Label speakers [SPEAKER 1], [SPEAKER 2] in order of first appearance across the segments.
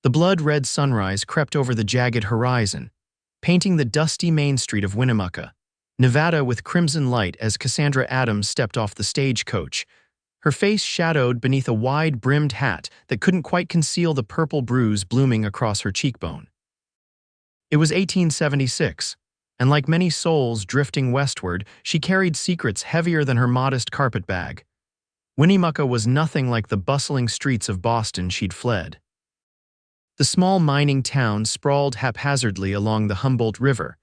[SPEAKER 1] The blood-red sunrise crept over the jagged horizon, painting the dusty main street of Winnemucca, Nevada with crimson light as Cassandra Adams stepped off the stagecoach, her face shadowed beneath a wide-brimmed hat that couldn't quite conceal the purple bruise blooming across her cheekbone. It was 1876, and like many souls drifting westward, she carried secrets heavier than her modest carpetbag. Winnemucca was nothing like the bustling streets of Boston she'd fled. The small mining town sprawled haphazardly along the Humboldt River,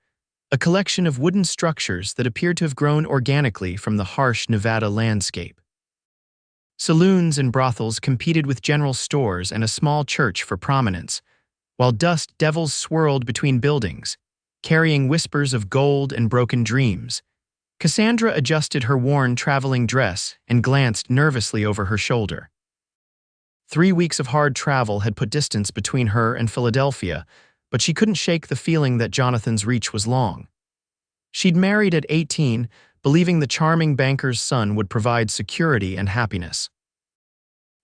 [SPEAKER 1] a collection of wooden structures that appeared to have grown organically from the harsh Nevada landscape. Saloons and brothels competed with general stores and a small church for prominence, while dust devils swirled between buildings, carrying whispers of gold and broken dreams. Cassandra adjusted her worn traveling dress and glanced nervously over her shoulder. 3 weeks of hard travel had put distance between her and Philadelphia, but she couldn't shake the feeling that Jonathan's reach was long. She'd married at 18, believing the charming banker's son would provide security and happiness.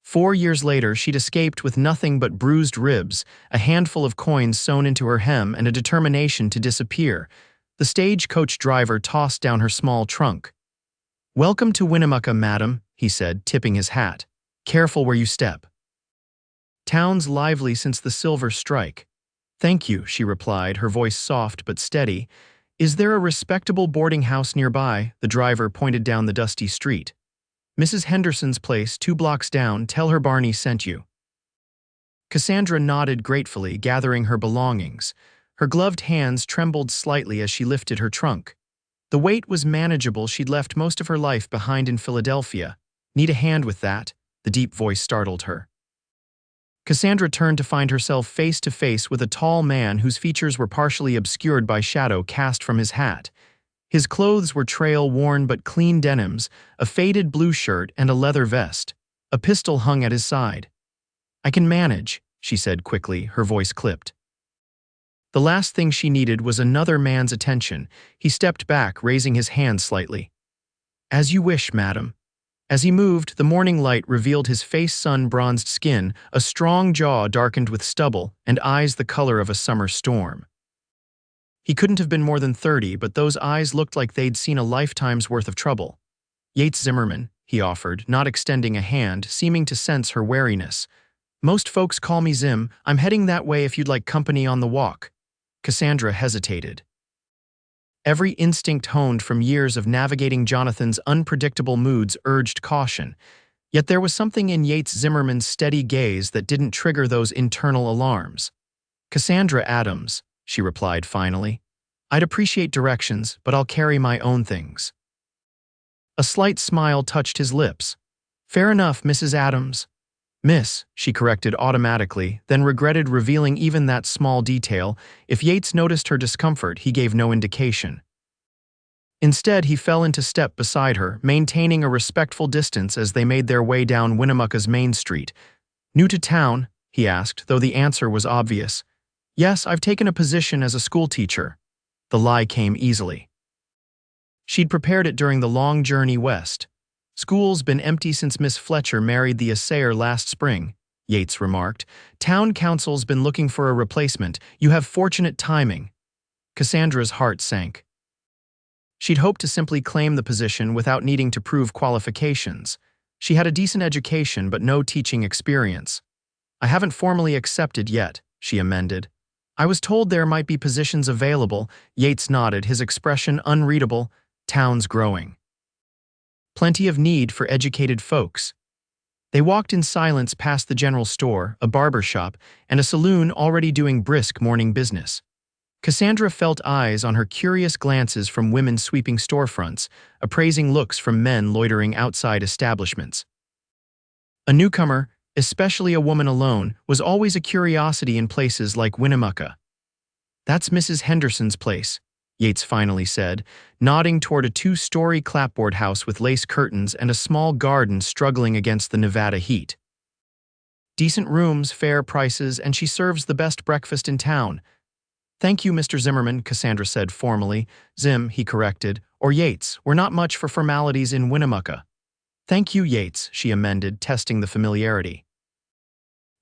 [SPEAKER 1] 4 years later, she'd escaped with nothing but bruised ribs, a handful of coins sewn into her hem, and a determination to disappear. The stagecoach driver tossed down her small trunk. "Welcome to Winnemucca, madam," he said, tipping his hat. "Careful where you step." "Town's lively since the silver strike." "Thank you," she replied, her voice soft but steady. "Is there a respectable boarding house nearby?" The driver pointed down the dusty street. "Mrs. Henderson's place, 2 blocks down. Tell her Barney sent you." Cassandra nodded gratefully, gathering her belongings. Her gloved hands trembled slightly as she lifted her trunk. The weight was manageable. She'd left most of her life behind in Philadelphia. "Need a hand with that?" The deep voice startled her. Cassandra turned to find herself face to face with a tall man whose features were partially obscured by shadow cast from his hat. His clothes were trail-worn but clean denims, a faded blue shirt and a leather vest. A pistol hung at his side. "I can manage," she said quickly, her voice clipped. The last thing she needed was another man's attention. He stepped back, raising his hand slightly. "As you wish, madam." As he moved, the morning light revealed his face sun-bronzed skin, a strong jaw darkened with stubble, and eyes the color of a summer storm. He couldn't have been more than 30, but those eyes looked like they'd seen a lifetime's worth of trouble. "Yates Zimmerman," he offered, not extending a hand, seeming to sense her wariness. "Most folks call me Zim. I'm heading that way if you'd like company on the walk." Cassandra hesitated. Every instinct honed from years of navigating Jonathan's unpredictable moods urged caution, yet there was something in Yates Zimmerman's steady gaze that didn't trigger those internal alarms. "Cassandra Adams," she replied finally. "I'd appreciate directions, but I'll carry my own things." A slight smile touched his lips. "Fair enough, Mrs. Adams." "Miss," she corrected automatically, then regretted revealing even that small detail. If Yates noticed her discomfort, he gave no indication. Instead, he fell into step beside her, maintaining a respectful distance as they made their way down Winnemucca's main street. "New to town?" he asked, though the answer was obvious. "Yes, I've taken a position as a schoolteacher." The lie came easily. She'd prepared it during the long journey west. "School's been empty since Miss Fletcher married the assayer last spring," Yates remarked. "Town council's been looking for a replacement. You have fortunate timing." Cassandra's heart sank. She'd hoped to simply claim the position without needing to prove qualifications. She had a decent education but no teaching experience. "I haven't formally accepted yet," she amended. "I was told there might be positions available." Yates nodded, his expression unreadable. "Town's growing. Plenty of need for educated folks." They walked in silence past the general store, a barber shop, and a saloon already doing brisk morning business. Cassandra felt eyes on her, curious glances from women sweeping storefronts, appraising looks from men loitering outside establishments. A newcomer, especially a woman alone, was always a curiosity in places like Winnemucca. "That's Mrs. Henderson's place," Yates finally said, nodding toward a 2-story clapboard house with lace curtains and a small garden struggling against the Nevada heat. "Decent rooms, fair prices, and she serves the best breakfast in town." "Thank you, Mr. Zimmerman," Cassandra said formally. "Zim," he corrected, "or Yates. We're not much for formalities in Winnemucca." "Thank you, Yates," she amended, testing the familiarity.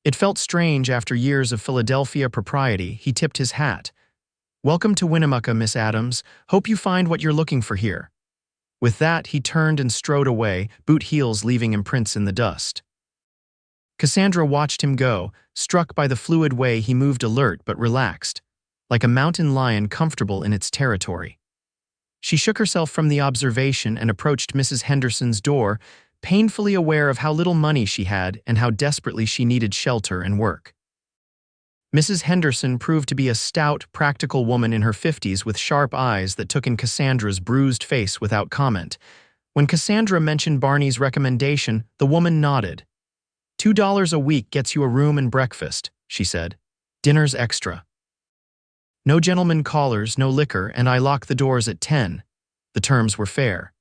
[SPEAKER 1] It felt strange after years of Philadelphia propriety. He tipped his hat. "Welcome to Winnemucca, Miss Adams. Hope you find what you're looking for here." With that, he turned and strode away, boot heels leaving imprints in the dust. Cassandra watched him go, struck by the fluid way he moved, alert but relaxed, like a mountain lion comfortable in its territory. She shook herself from the observation and approached Mrs. Henderson's door, painfully aware of how little money she had and how desperately she needed shelter and work. Mrs. Henderson proved to be a stout, practical woman in her 50s with sharp eyes that took in Cassandra's bruised face without comment. When Cassandra mentioned Barney's recommendation, the woman nodded. $2 a week gets you a room and breakfast," she said. "Dinner's extra. No gentlemen callers, no liquor, and I lock the doors at 10. The terms were fair.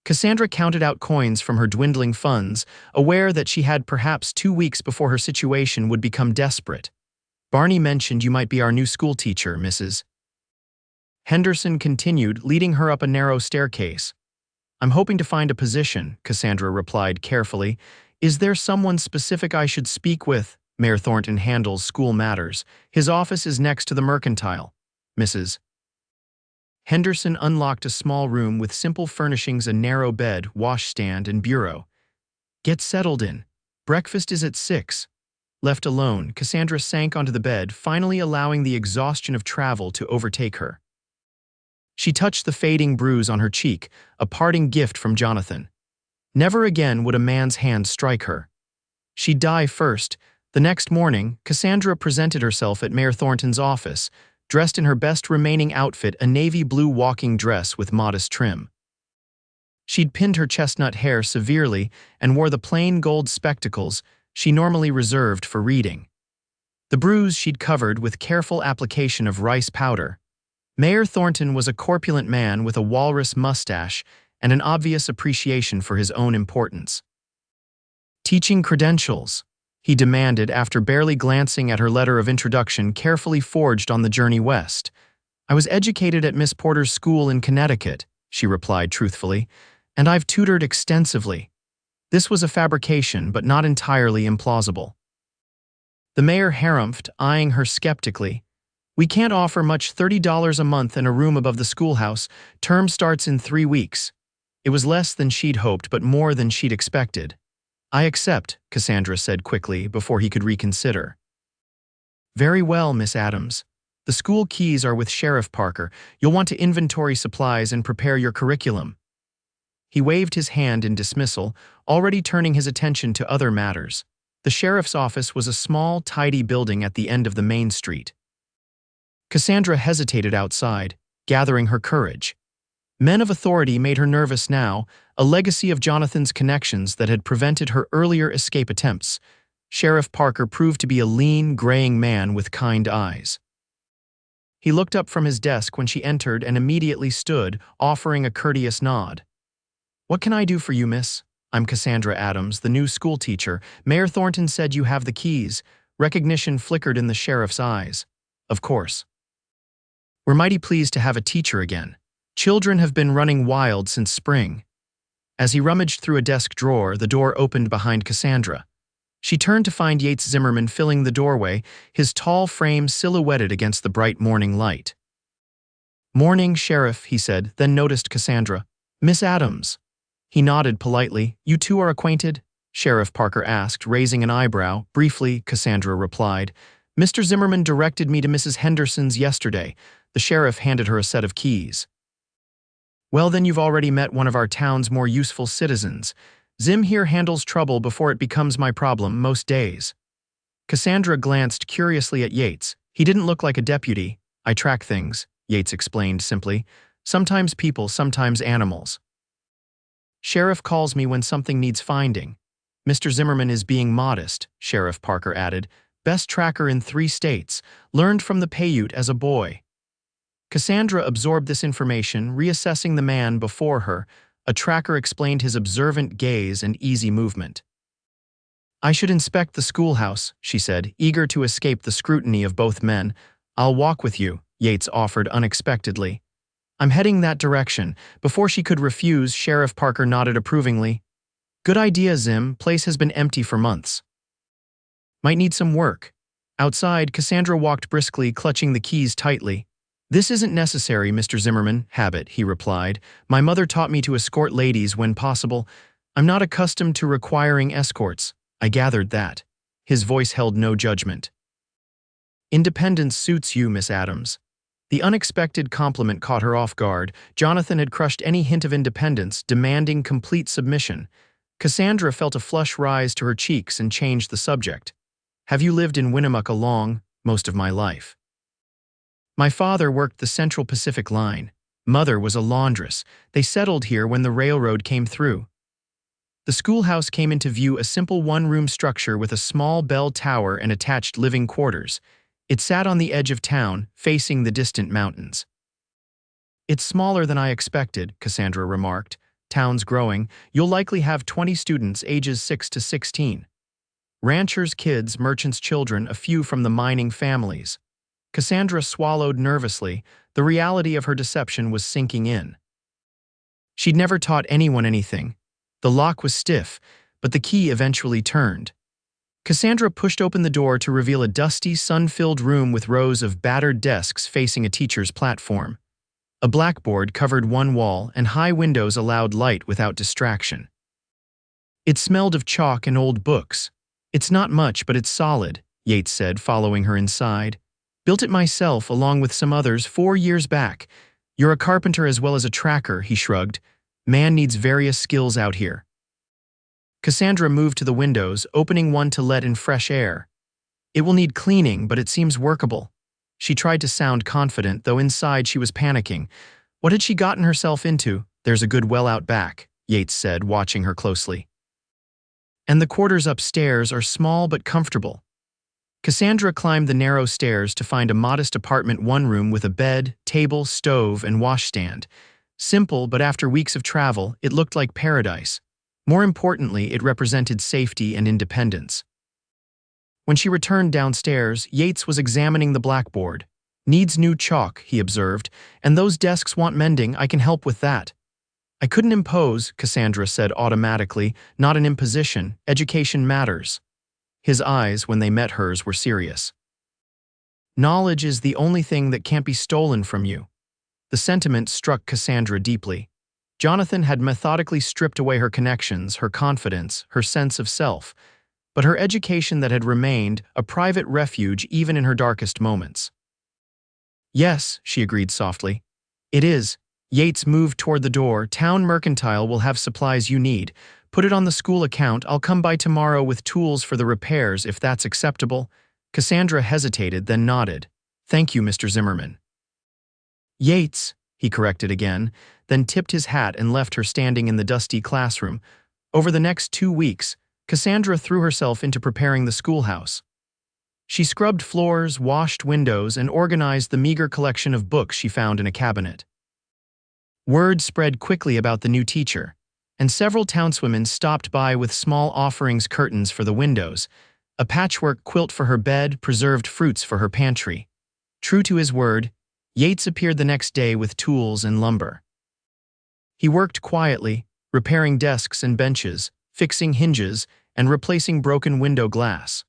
[SPEAKER 1] Cassandra counted out coins from her dwindling funds, aware that she had perhaps 2 weeks before her situation would become desperate. "Barney mentioned you might be our new schoolteacher, Mrs. Henderson continued, leading her up a narrow staircase. "I'm hoping to find a position," Cassandra replied carefully. "Is there someone specific I should speak with?" "Mayor Thornton handles school matters. His office is next to the Mercantile, Mrs. Henderson unlocked a small room with simple furnishings, a narrow bed, washstand, and bureau. "Get settled in. Breakfast is at 6. Left alone, Cassandra sank onto the bed, finally allowing the exhaustion of travel to overtake her. She touched the fading bruise on her cheek, a parting gift from Jonathan. Never again would a man's hand strike her. She'd die first. The next morning, Cassandra presented herself at Mayor Thornton's office, dressed in her best remaining outfit, a navy blue walking dress with modest trim. She'd pinned her chestnut hair severely and wore the plain gold spectacles she normally reserved for reading. The bruise she'd covered with careful application of rice powder. Mayor Thornton was a corpulent man with a walrus mustache and an obvious appreciation for his own importance. "Teaching credentials," he demanded after barely glancing at her letter of introduction carefully forged on the journey west. "I was educated at Miss Porter's school in Connecticut," she replied truthfully, "and I've tutored extensively." This was a fabrication, but not entirely implausible. The mayor harumphed, eyeing her skeptically. "We can't offer much. $30 a month and a room above the schoolhouse. Term starts in 3 weeks. It was less than she'd hoped, but more than she'd expected. "I accept," Cassandra said quickly before he could reconsider. "Very well, Miss Adams. The school keys are with Sheriff Parker. You'll want to inventory supplies and prepare your curriculum." He waved his hand in dismissal, already turning his attention to other matters. The sheriff's office was a small, tidy building at the end of the main street. Cassandra hesitated outside, gathering her courage. Men of authority made her nervous now, a legacy of Jonathan's connections that had prevented her earlier escape attempts. Sheriff Parker proved to be a lean, graying man with kind eyes. He looked up from his desk when she entered and immediately stood, offering a courteous nod. "What can I do for you, miss? I'm Cassandra Adams, the new schoolteacher. Mayor Thornton said you have the keys." Recognition flickered in the sheriff's eyes. "Of course. We're mighty pleased to have a teacher again. Children have been running wild since spring." As he rummaged through a desk drawer, the door opened behind Cassandra. She turned to find Yates Zimmerman filling the doorway, his tall frame silhouetted against the bright morning light. "Morning, Sheriff," he said, then noticed Cassandra. "Miss Adams." He nodded politely. "You two are acquainted?" Sheriff Parker asked, raising an eyebrow. "Briefly," Cassandra replied. "Mr. Zimmerman directed me to Mrs. Henderson's yesterday." The sheriff handed her a set of keys. "Well, then you've already met one of our town's more useful citizens. Zim here handles trouble before it becomes my problem most days." Cassandra glanced curiously at Yates. "He didn't look like a deputy." "I track things," Yates explained simply. "Sometimes people, sometimes animals. Sheriff calls me when something needs finding." "Mr. Zimmerman is being modest," Sheriff Parker added. "Best tracker in 3 states. Learned from the Paiute as a boy." Cassandra absorbed this information, reassessing the man before her. A tracker explained his observant gaze and easy movement. "I should inspect the schoolhouse," she said, eager to escape the scrutiny of both men. "I'll walk with you," Yates offered unexpectedly. "I'm heading that direction." Before she could refuse, Sheriff Parker nodded approvingly. "Good idea, Zim. Place has been empty for months." Might need some work. Outside, Cassandra walked briskly, clutching the keys tightly. This isn't necessary, Mr. Zimmerman. Habit, he replied. My mother taught me to escort ladies when possible. I'm not accustomed to requiring escorts. I gathered that. His voice held no judgment. Independence suits you, Miss Adams. The unexpected compliment caught her off guard. Jonathan had crushed any hint of independence, demanding complete submission. Cassandra felt a flush rise to her cheeks and changed the subject. Have you lived in Winnemucca long? Most of my life. My father worked the Central Pacific Line. Mother was a laundress. They settled here when the railroad came through. The schoolhouse came into view, a simple one-room structure with a small bell tower and attached living quarters. It sat on the edge of town, facing the distant mountains. It's smaller than I expected, Cassandra remarked. Town's growing. You'll likely have 20 students ages 6 to 16. Ranchers' kids, merchants' children, a few from the mining families. Cassandra swallowed nervously. The reality of her deception was sinking in. She'd never taught anyone anything. The lock was stiff, but the key eventually turned. Cassandra pushed open the door to reveal a dusty, sun-filled room with rows of battered desks facing a teacher's platform. A blackboard covered one wall, and high windows allowed light without distraction. It smelled of chalk and old books. It's not much, but it's solid, Yates said, following her inside. Built it myself, along with some others, 4 years back. You're a carpenter as well as a tracker, he shrugged. Man needs various skills out here. Cassandra moved to the windows, opening one to let in fresh air. It will need cleaning, but it seems workable. She tried to sound confident, though inside she was panicking. What had she gotten herself into? There's a good well out back, Yates said, watching her closely. And the quarters upstairs are small but comfortable. Cassandra climbed the narrow stairs to find a modest apartment one-room with a bed, table, stove, and washstand. Simple, but after weeks of travel, it looked like paradise. More importantly, it represented safety and independence. When she returned downstairs, Yates was examining the blackboard. Needs new chalk, he observed, and those desks want mending. I can help with that. I couldn't impose, Cassandra said automatically, not an imposition. Education matters. His eyes, when they met hers, were serious. Knowledge is the only thing that can't be stolen from you. The sentiment struck Cassandra deeply. Jonathan had methodically stripped away her connections, her confidence, her sense of self, but her education that had remained a private refuge even in her darkest moments. Yes, she agreed softly. It is. Yates moved toward the door. Town Mercantile will have supplies you need. Put it on the school account. I'll come by tomorrow with tools for the repairs if that's acceptable. Cassandra hesitated, then nodded. Thank you, Mr. Zimmerman. Yates, he corrected again, then tipped his hat and left her standing in the dusty classroom. Over the next 2 weeks, Cassandra threw herself into preparing the schoolhouse. She scrubbed floors, washed windows, and organized the meager collection of books she found in a cabinet. Word spread quickly about the new teacher, and several townswomen stopped by with small offerings, curtains for the windows, a patchwork quilt for her bed, preserved fruits for her pantry. True to his word, Yates appeared the next day with tools and lumber. He worked quietly, repairing desks and benches, fixing hinges, and replacing broken window glass.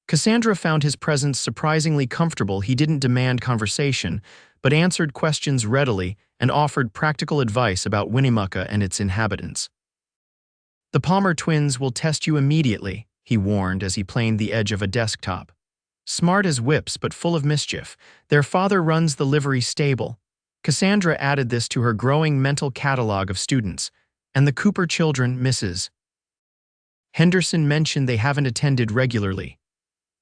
[SPEAKER 1] Cassandra found his presence surprisingly comfortable. He didn't demand conversation, but answered questions readily and offered practical advice about Winnemucca and its inhabitants. The Palmer twins will test you immediately, he warned as he planed the edge of a desktop. Smart as whips but full of mischief, their father runs the livery stable. Cassandra added this to her growing mental catalog of students. And the Cooper children, Mrs. Henderson mentioned they haven't attended regularly.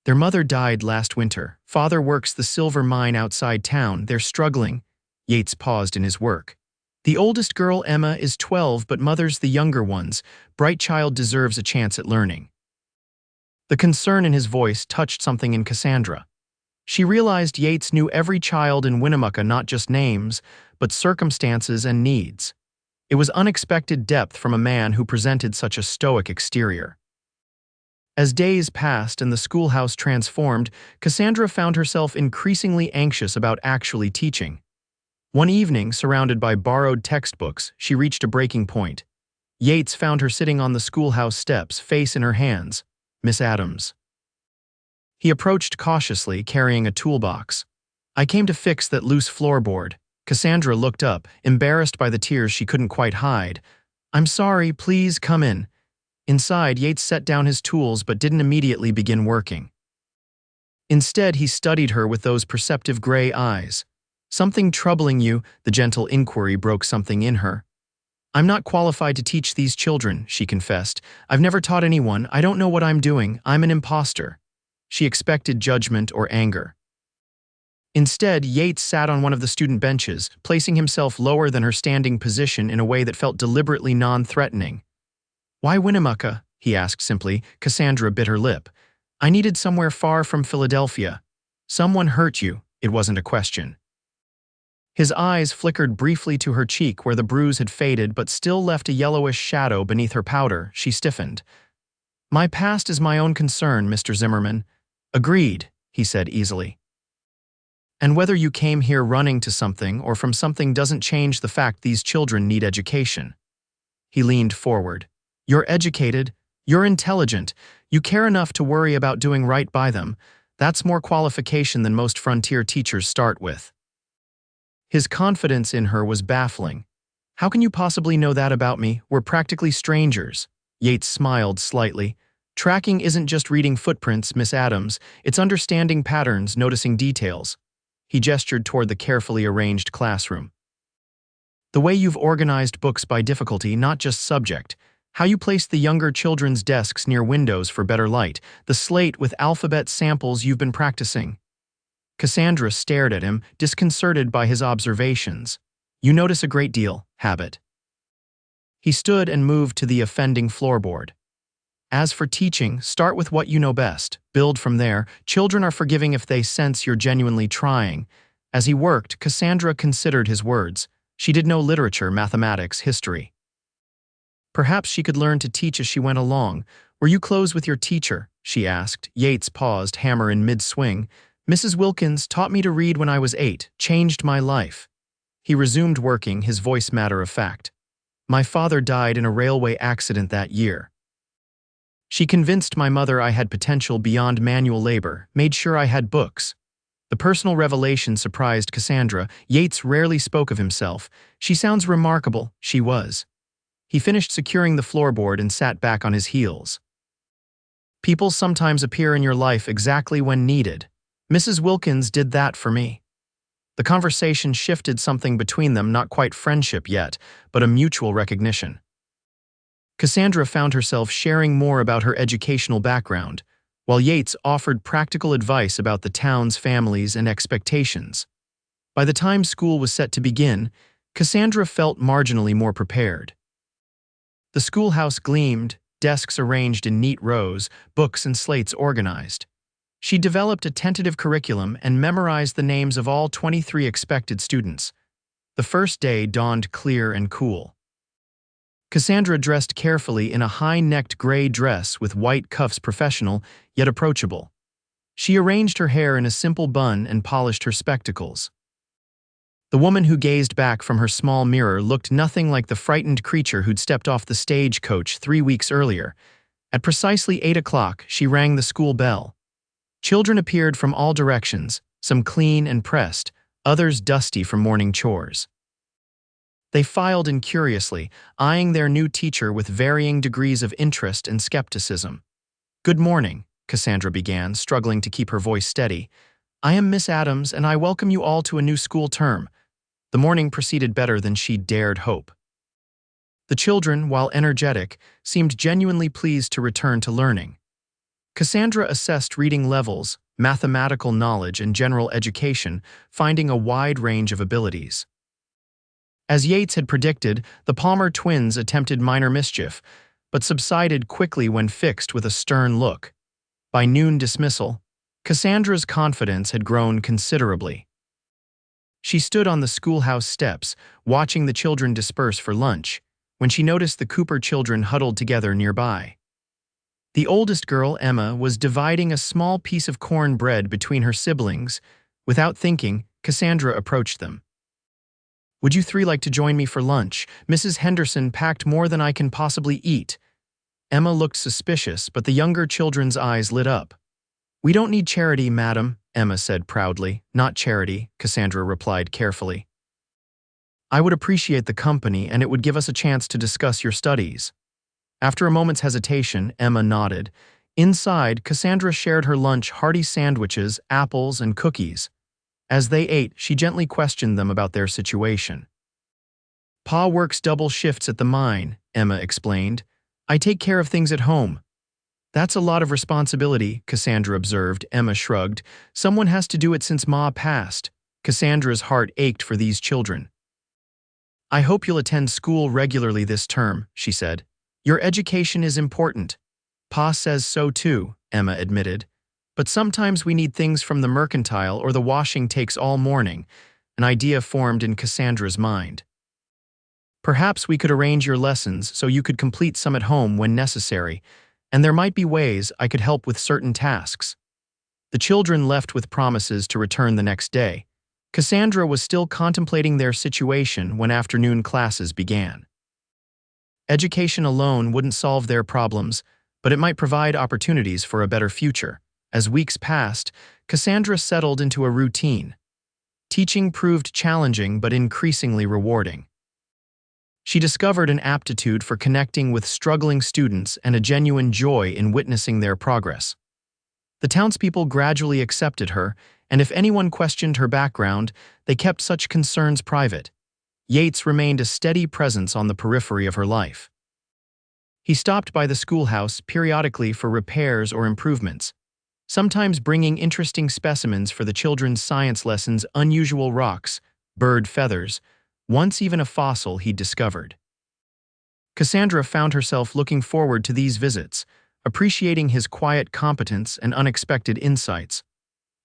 [SPEAKER 1] Their mother died last winter. Father works the silver mine outside town. They're struggling. Yates paused in his work. The oldest girl, Emma, is 12, but mother's the younger ones. Bright child deserves a chance at learning. The concern in his voice touched something in Cassandra. She realized Yates knew every child in Winnemucca, not just names, but circumstances and needs. It was unexpected depth from a man who presented such a stoic exterior. As days passed and the schoolhouse transformed, Cassandra found herself increasingly anxious about actually teaching. One evening, surrounded by borrowed textbooks, she reached a breaking point. Yates found her sitting on the schoolhouse steps, face in her hands. Miss Adams. He approached cautiously, carrying a toolbox. "I came to fix that loose floorboard." Cassandra looked up, embarrassed by the tears she couldn't quite hide. "I'm sorry, please come in." Inside, Yates set down his tools but didn't immediately begin working. Instead, he studied her with those perceptive gray eyes. "Something troubling you?" The gentle inquiry broke something in her. "I'm not qualified to teach these children," she confessed. "I've never taught anyone. I don't know what I'm doing. I'm an imposter." She expected judgment or anger. Instead, Yates sat on one of the student benches, placing himself lower than her standing position in a way that felt deliberately non-threatening. "Why Winnemucca?" he asked simply. Cassandra bit her lip. "I needed somewhere far from Philadelphia." "Someone hurt you." It wasn't a question. His eyes flickered briefly to her cheek where the bruise had faded but still left a yellowish shadow beneath her powder. She stiffened. "My past is my own concern, Mr. Zimmerman." "Agreed," he said easily. "And whether you came here running to something or from something doesn't change the fact these children need education." He leaned forward. "You're educated. You're intelligent. You care enough to worry about doing right by them. That's more qualification than most frontier teachers start with." His confidence in her was baffling. "How can you possibly know that about me? We're practically strangers." Yates smiled slightly. "Tracking isn't just reading footprints, Miss Adams. It's understanding patterns, noticing details." He gestured toward the carefully arranged classroom. "The way you've organized books by difficulty, not just subject. How you placed the younger children's desks near windows for better light. The slate with alphabet samples you've been practicing." Cassandra stared at him, disconcerted by his observations. "You notice a great deal. Habit." He stood and moved to the offending floorboard. "As for teaching, start with what you know best. Build from there. Children are forgiving if they sense you're genuinely trying." As he worked, Cassandra considered his words. She did know literature, mathematics, history. Perhaps she could learn to teach as she went along. "Were you close with your teacher?" she asked. Yates paused, hammer in mid-swing. "Mrs. Wilkins taught me to read when I was 8, changed my life." He resumed working, his voice matter-of-fact. "My father died in a railway accident that year. She convinced my mother I had potential beyond manual labor, made sure I had books." The personal revelation surprised Cassandra. Yates rarely spoke of himself. "She sounds remarkable." She was. He finished securing the floorboard and sat back on his heels. "People sometimes appear in your life exactly when needed. Mrs. Wilkins did that for me." The conversation shifted something between them, not quite friendship yet, but a mutual recognition. Cassandra found herself sharing more about her educational background, while Yates offered practical advice about the town's families and expectations. By the time school was set to begin, Cassandra felt marginally more prepared. The schoolhouse gleamed, desks arranged in neat rows, books and slates organized. She developed a tentative curriculum and memorized the names of all 23 expected students. The first day dawned clear and cool. Cassandra dressed carefully in a high-necked gray dress with white cuffs, professional, yet approachable. She arranged her hair in a simple bun and polished her spectacles. The woman who gazed back from her small mirror looked nothing like the frightened creature who'd stepped off the stagecoach 3 weeks earlier. At precisely 8 o'clock, she rang the school bell. Children appeared from all directions, some clean and pressed, others dusty from morning chores. They filed in curiously, eyeing their new teacher with varying degrees of interest and skepticism. "Good morning," Cassandra began, struggling to keep her voice steady. "I am Miss Adams, and I welcome you all to a new school term." The morning proceeded better than she'd dared hope. The children, while energetic, seemed genuinely pleased to return to learning. Cassandra assessed reading levels, mathematical knowledge, and general education, finding a wide range of abilities. As Yates had predicted, the Palmer twins attempted minor mischief, but subsided quickly when fixed with a stern look. By noon dismissal, Cassandra's confidence had grown considerably. She stood on the schoolhouse steps, watching the children disperse for lunch, when she noticed the Cooper children huddled together nearby. The oldest girl, Emma, was dividing a small piece of cornbread between her siblings. Without thinking, Cassandra approached them. "Would you three like to join me for lunch? Mrs. Henderson packed more than I can possibly eat." Emma looked suspicious, but the younger children's eyes lit up. "We don't need charity, madam," Emma said proudly. "Not charity," Cassandra replied carefully. "I would appreciate the company, and it would give us a chance to discuss your studies." After a moment's hesitation, Emma nodded. Inside, Cassandra shared her lunch, hearty sandwiches, apples, and cookies. As they ate, she gently questioned them about their situation. "Pa works double shifts at the mine," Emma explained. "I take care of things at home." "That's a lot of responsibility," Cassandra observed. Emma shrugged. "Someone has to do it since Ma passed." Cassandra's heart ached for these children. "I hope you'll attend school regularly this term," she said. "Your education is important." "Pa says so too," Emma admitted. "But sometimes we need things from the mercantile or the washing takes all morning." An idea formed in Cassandra's mind. "Perhaps we could arrange your lessons so you could complete some at home when necessary, and there might be ways I could help with certain tasks." The children left with promises to return the next day. Cassandra was still contemplating their situation when afternoon classes began. Education alone wouldn't solve their problems, but it might provide opportunities for a better future. As weeks passed, Cassandra settled into a routine. Teaching proved challenging but increasingly rewarding. She discovered an aptitude for connecting with struggling students and a genuine joy in witnessing their progress. The townspeople gradually accepted her, and if anyone questioned her background, they kept such concerns private. Yates remained a steady presence on the periphery of her life. He stopped by the schoolhouse periodically for repairs or improvements, sometimes bringing interesting specimens for the children's science lessons, unusual rocks, bird feathers, once even a fossil he'd discovered. Cassandra found herself looking forward to these visits, appreciating his quiet competence and unexpected insights.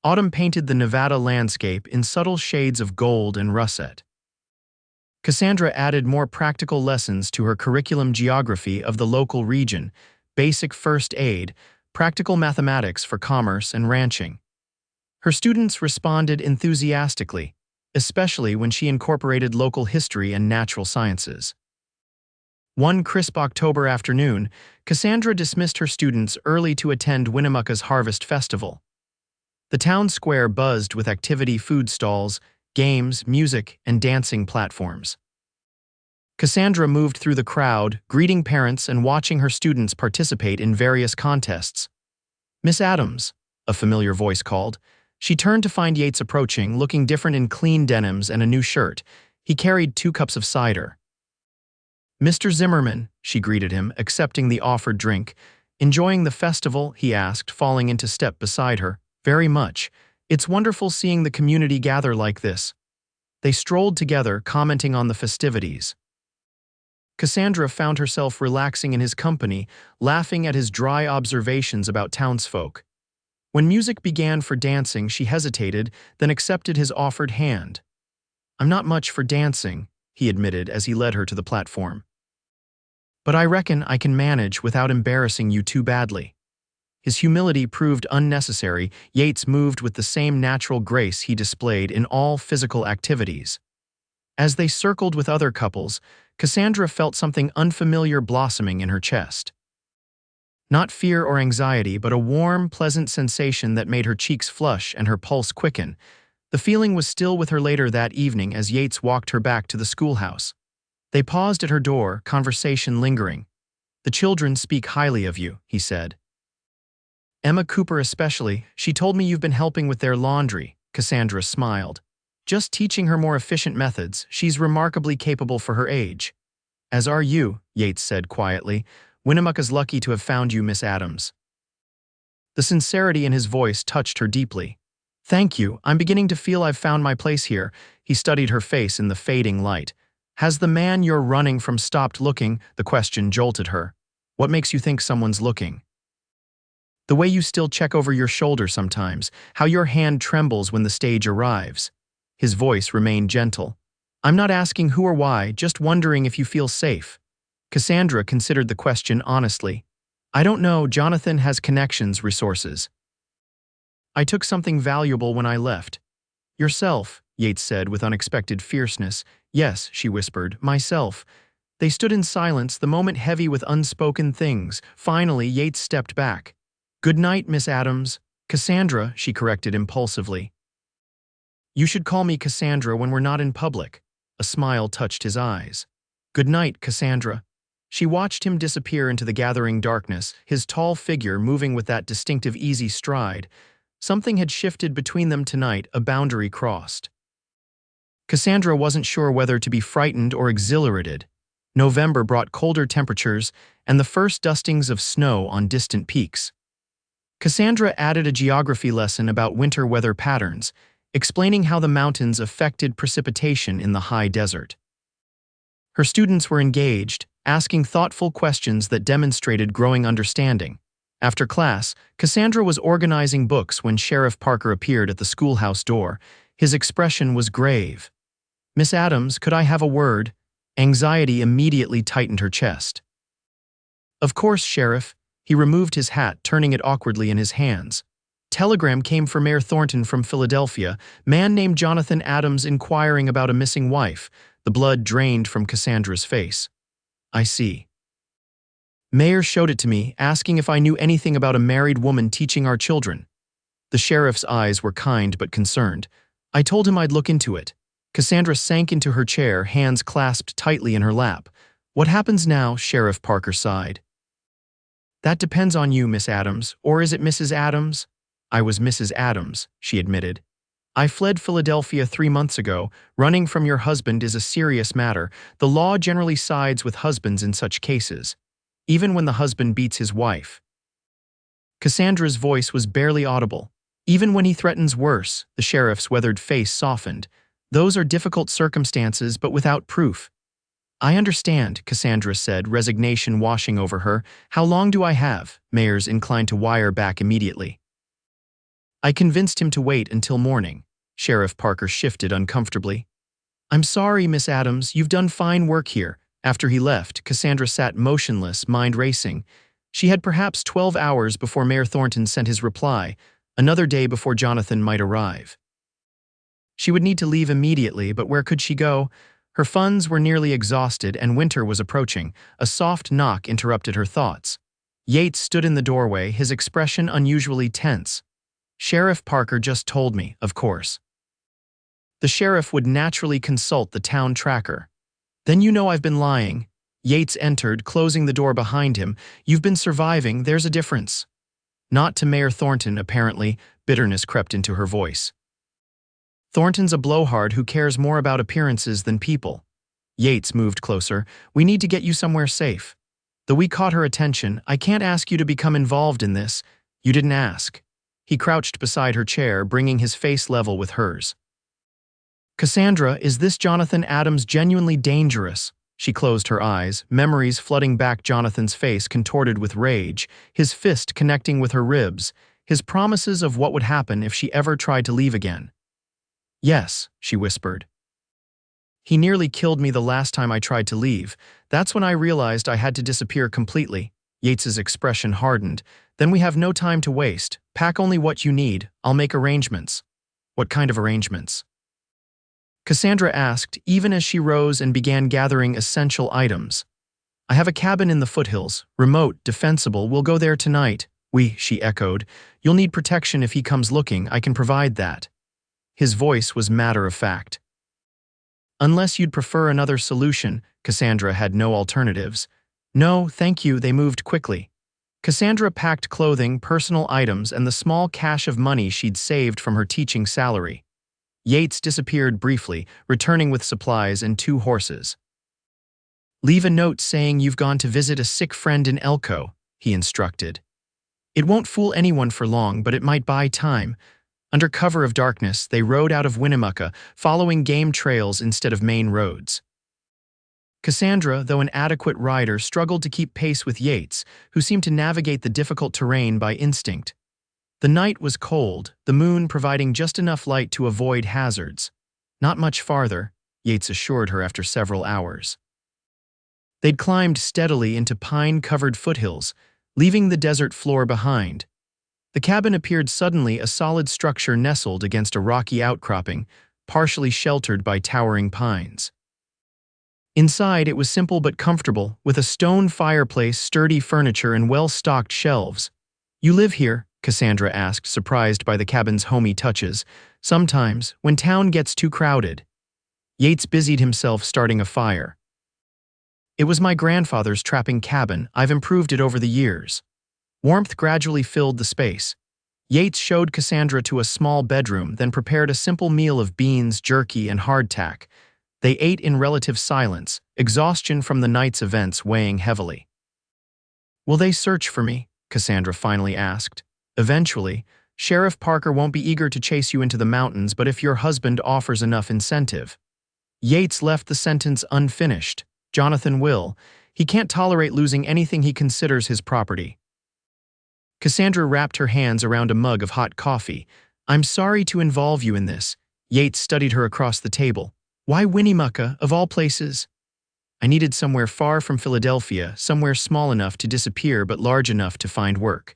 [SPEAKER 1] Autumn painted the Nevada landscape in subtle shades of gold and russet. Cassandra added more practical lessons to her curriculum: geography of the local region, basic first aid, practical mathematics for commerce and ranching. Her students responded enthusiastically, especially when she incorporated local history and natural sciences. One crisp October afternoon, Cassandra dismissed her students early to attend Winnemucca's Harvest Festival. The town square buzzed with activity: food stalls, games, music, and dancing platforms. Cassandra moved through the crowd, greeting parents and watching her students participate in various contests. "Miss Adams," a familiar voice called. She turned to find Yates approaching, looking different in clean denims and a new shirt. He carried 2 cups of cider. "Mr. Zimmerman," she greeted him, accepting the offered drink. "Enjoying the festival?" he asked, falling into step beside her. "Very much. It's wonderful seeing the community gather like this." They strolled together, commenting on the festivities. Cassandra found herself relaxing in his company, laughing at his dry observations about townsfolk. When music began for dancing, she hesitated, then accepted his offered hand. "I'm not much for dancing," he admitted as he led her to the platform. "But I reckon I can manage without embarrassing you too badly." His humility proved unnecessary. Yates moved with the same natural grace he displayed in all physical activities. As they circled with other couples, Cassandra felt something unfamiliar blossoming in her chest. Not fear or anxiety, but a warm, pleasant sensation that made her cheeks flush and her pulse quicken. The feeling was still with her later that evening as Yates walked her back to the schoolhouse. They paused at her door, conversation lingering. "The children speak highly of you," he said. "Emma Cooper especially. She told me you've been helping with their laundry." Cassandra smiled. "Just teaching her more efficient methods. She's remarkably capable for her age." "As are you," Yates said quietly. "Winnemucca's lucky to have found you, Miss Adams." The sincerity in his voice touched her deeply. "Thank you. I'm beginning to feel I've found my place here." He studied her face in the fading light. "Has the man you're running from stopped looking?" The question jolted her. "What makes you think someone's looking?" "The way you still check over your shoulder sometimes, how your hand trembles when the stage arrives." His voice remained gentle. "I'm not asking who or why, just wondering if you feel safe." Cassandra considered the question honestly. "I don't know. Jonathan has connections, resources. I took something valuable when I left." "Yourself," Yates said with unexpected fierceness. "Yes," she whispered, "myself." They stood in silence, the moment heavy with unspoken things. Finally, Yates stepped back. "Good night, Miss Adams." Cassandra, she corrected impulsively. You should call me Cassandra when we're not in public. A smile touched his eyes. Good night, Cassandra. She watched him disappear into the gathering darkness, his tall figure moving with that distinctive easy stride. Something had shifted between them tonight, a boundary crossed. Cassandra wasn't sure whether to be frightened or exhilarated. November brought colder temperatures and the first dustings of snow on distant peaks. Cassandra added a geography lesson about winter weather patterns, explaining how the mountains affected precipitation in the high desert. Her students were engaged, asking thoughtful questions that demonstrated growing understanding. After class, Cassandra was organizing books when Sheriff Parker appeared at the schoolhouse door. His expression was grave. "Miss Adams, could I have a word?" Anxiety immediately tightened her chest. "Of course, Sheriff." He removed his hat, turning it awkwardly in his hands. Telegram came for Mayor Thornton from Philadelphia, man named Jonathan Adams inquiring about a missing wife. The blood drained from Cassandra's face. "I see." "Mayor showed it to me, asking if I knew anything about a married woman teaching our children." The sheriff's eyes were kind but concerned. "I told him I'd look into it." Cassandra sank into her chair, hands clasped tightly in her lap. "What happens now?" Sheriff Parker sighed. "That depends on you, Miss Adams. Or is it Mrs. Adams?" "I was Mrs. Adams," she admitted. "I fled Philadelphia 3 months ago. Running from your husband is a serious matter. The law generally sides with husbands in such cases, even when the husband beats his wife." Cassandra's voice was barely audible. "Even when he threatens worse," the sheriff's weathered face softened. "Those are difficult circumstances, but without proof." "I understand," Cassandra said, resignation washing over her. "How long do I have?" Mayors inclined to wire back immediately. "I convinced him to wait until morning." Sheriff Parker shifted uncomfortably. "I'm sorry, Miss Adams, you've done fine work here." After he left, Cassandra sat motionless, mind racing. She had perhaps 12 hours before Mayor Thornton sent his reply, another day before Jonathan might arrive. She would need to leave immediately, but where could she go? Her funds were nearly exhausted and winter was approaching. A soft knock interrupted her thoughts. Yates stood in the doorway, his expression unusually tense. "Sheriff Parker just told me, of course." The sheriff would naturally consult the town tracker. "Then you know I've been lying." Yates entered, closing the door behind him. "You've been surviving, there's a difference." Not to Mayor Thornton, apparently. Bitterness crept into her voice. "Thornton's a blowhard who cares more about appearances than people." Yates moved closer. "We need to get you somewhere safe." Though we caught her attention, "I can't ask you to become involved in this." "You didn't ask." He crouched beside her chair, bringing his face level with hers. "Cassandra, is this Jonathan Adams genuinely dangerous?" She closed her eyes, memories flooding back Jonathan's face contorted with rage, his fist connecting with her ribs, his promises of what would happen if she ever tried to leave again. "Yes," she whispered. "He nearly killed me the last time I tried to leave. That's when I realized I had to disappear completely." Yates's expression hardened. "Then we have no time to waste. Pack only what you need. I'll make arrangements." "What kind of arrangements?" Cassandra asked, even as she rose and began gathering essential items. "I have a cabin in the foothills. Remote, defensible. We'll go there tonight." She echoed. "You'll need protection if he comes looking. I can provide that." His voice was matter-of-fact. "Unless you'd prefer another solution." Cassandra had no alternatives. "No, thank you." They moved quickly. Cassandra packed clothing, personal items, and the small cache of money she'd saved from her teaching salary. Yates disappeared briefly, returning with supplies and 2 horses. "Leave a note saying you've gone to visit a sick friend in Elko," he instructed. "It won't fool anyone for long, but it might buy time." Under cover of darkness, they rode out of Winnemucca, following game trails instead of main roads. Cassandra, though an adequate rider, struggled to keep pace with Yates, who seemed to navigate the difficult terrain by instinct. The night was cold, the moon providing just enough light to avoid hazards. "Not much farther," Yates assured her after several hours. They'd climbed steadily into pine-covered foothills, leaving the desert floor behind. The cabin appeared suddenly a solid structure nestled against a rocky outcropping, partially sheltered by towering pines. Inside, it was simple but comfortable, with a stone fireplace, sturdy furniture, and well-stocked shelves. "You live here?" Cassandra asked, surprised by the cabin's homey touches. Sometimes, when town gets too crowded. Yates busied himself starting a fire. It was my grandfather's trapping cabin. I've improved it over the years. Warmth gradually filled the space. Yates showed Cassandra to a small bedroom, then prepared a simple meal of beans, jerky, and hardtack. They ate in relative silence, exhaustion from the night's events weighing heavily. "Will they search for me?" Cassandra finally asked. "Eventually, Sheriff Parker won't be eager to chase you into the mountains, but if your husband offers enough incentive." Yates left the sentence unfinished. Jonathan will. He can't tolerate losing anything he considers his property. Cassandra wrapped her hands around a mug of hot coffee. "I'm sorry to involve you in this." Yates studied her across the table. "Why Winnemucca, of all places?" "I needed somewhere far from Philadelphia, somewhere small enough to disappear but large enough to find work.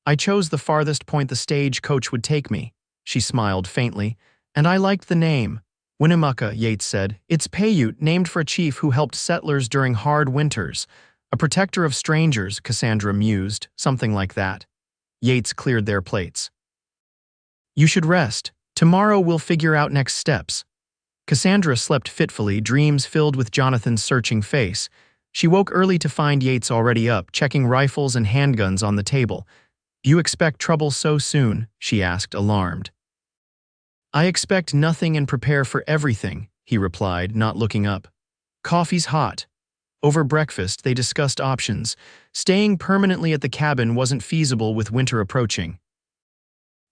[SPEAKER 1] I chose the farthest point the stagecoach would take me." She smiled faintly. "And I liked the name." "Winnemucca," Yates said. "It's Paiute, named for a chief who helped settlers during hard winters. A protector of strangers," Cassandra mused, "something like that." Yates cleared their plates. "You should rest. Tomorrow we'll figure out next steps." Cassandra slept fitfully, dreams filled with Jonathan's searching face. She woke early to find Yates already up, checking rifles and handguns on the table. "You expect trouble so soon?" she asked, alarmed. "I expect nothing and prepare for everything," he replied, not looking up. "Coffee's hot." Over breakfast, they discussed options. Staying permanently at the cabin wasn't feasible with winter approaching.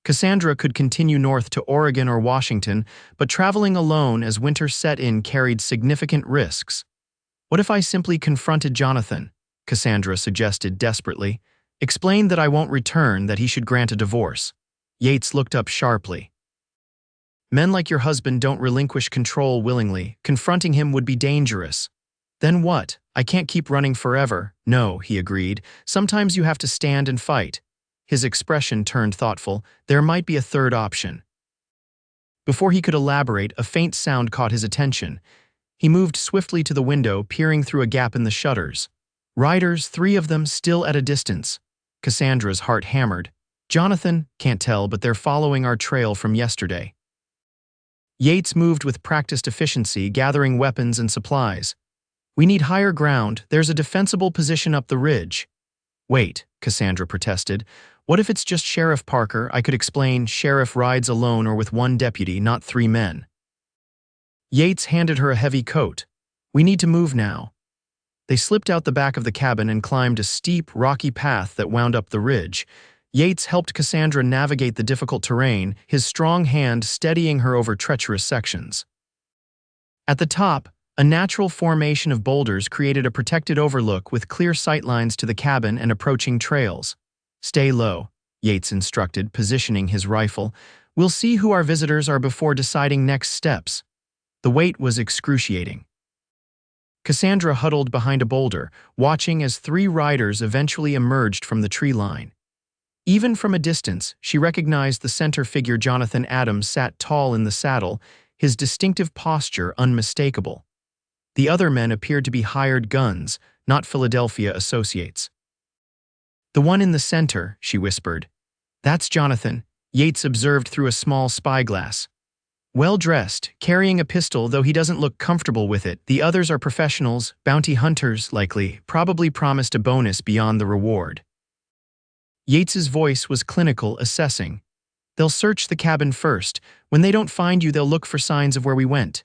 [SPEAKER 1] Cassandra could continue north to Oregon or Washington, but traveling alone as winter set in carried significant risks. "What if I simply confronted Jonathan?" Cassandra suggested desperately. "Explained that I won't return, that he should grant a divorce." Yates looked up sharply. "Men like your husband don't relinquish control willingly. Confronting him would be dangerous." "Then what? I can't keep running forever." "No," he agreed. "Sometimes you have to stand and fight." His expression turned thoughtful. "There might be a third option." Before he could elaborate, a faint sound caught his attention. He moved swiftly to the window, peering through a gap in the shutters. Riders, 3 of them, still at a distance. Cassandra's heart hammered. "Jonathan, can't tell, but they're following our trail from yesterday." Yates moved with practiced efficiency, gathering weapons and supplies. "We need higher ground. There's a defensible position up the ridge." "Wait," Cassandra protested. "What if it's just Sheriff Parker?" I could explain. "Sheriff rides alone or with 1 deputy, not 3 men." Yates handed her a heavy coat. "We need to move now." They slipped out the back of the cabin and climbed a steep, rocky path that wound up the ridge. Yates helped Cassandra navigate the difficult terrain, his strong hand steadying her over treacherous sections. At the top, a natural formation of boulders created a protected overlook with clear sightlines to the cabin and approaching trails. "Stay low," Yates instructed, positioning his rifle. "We'll see who our visitors are before deciding next steps." The wait was excruciating. Cassandra huddled behind a boulder, watching as 3 riders eventually emerged from the tree line. Even from a distance, she recognized the center figure. Jonathan Adams sat tall in the saddle, his distinctive posture unmistakable. The other men appeared to be hired guns, not Philadelphia associates. "The one in the center," she whispered. "That's Jonathan," Yates observed through a small spyglass. "Well-dressed, carrying a pistol, though he doesn't look comfortable with it. The others are professionals, bounty hunters, likely, probably promised a bonus beyond the reward." Yates's voice was clinical, assessing. "They'll search the cabin first. When they don't find you, they'll look for signs of where we went.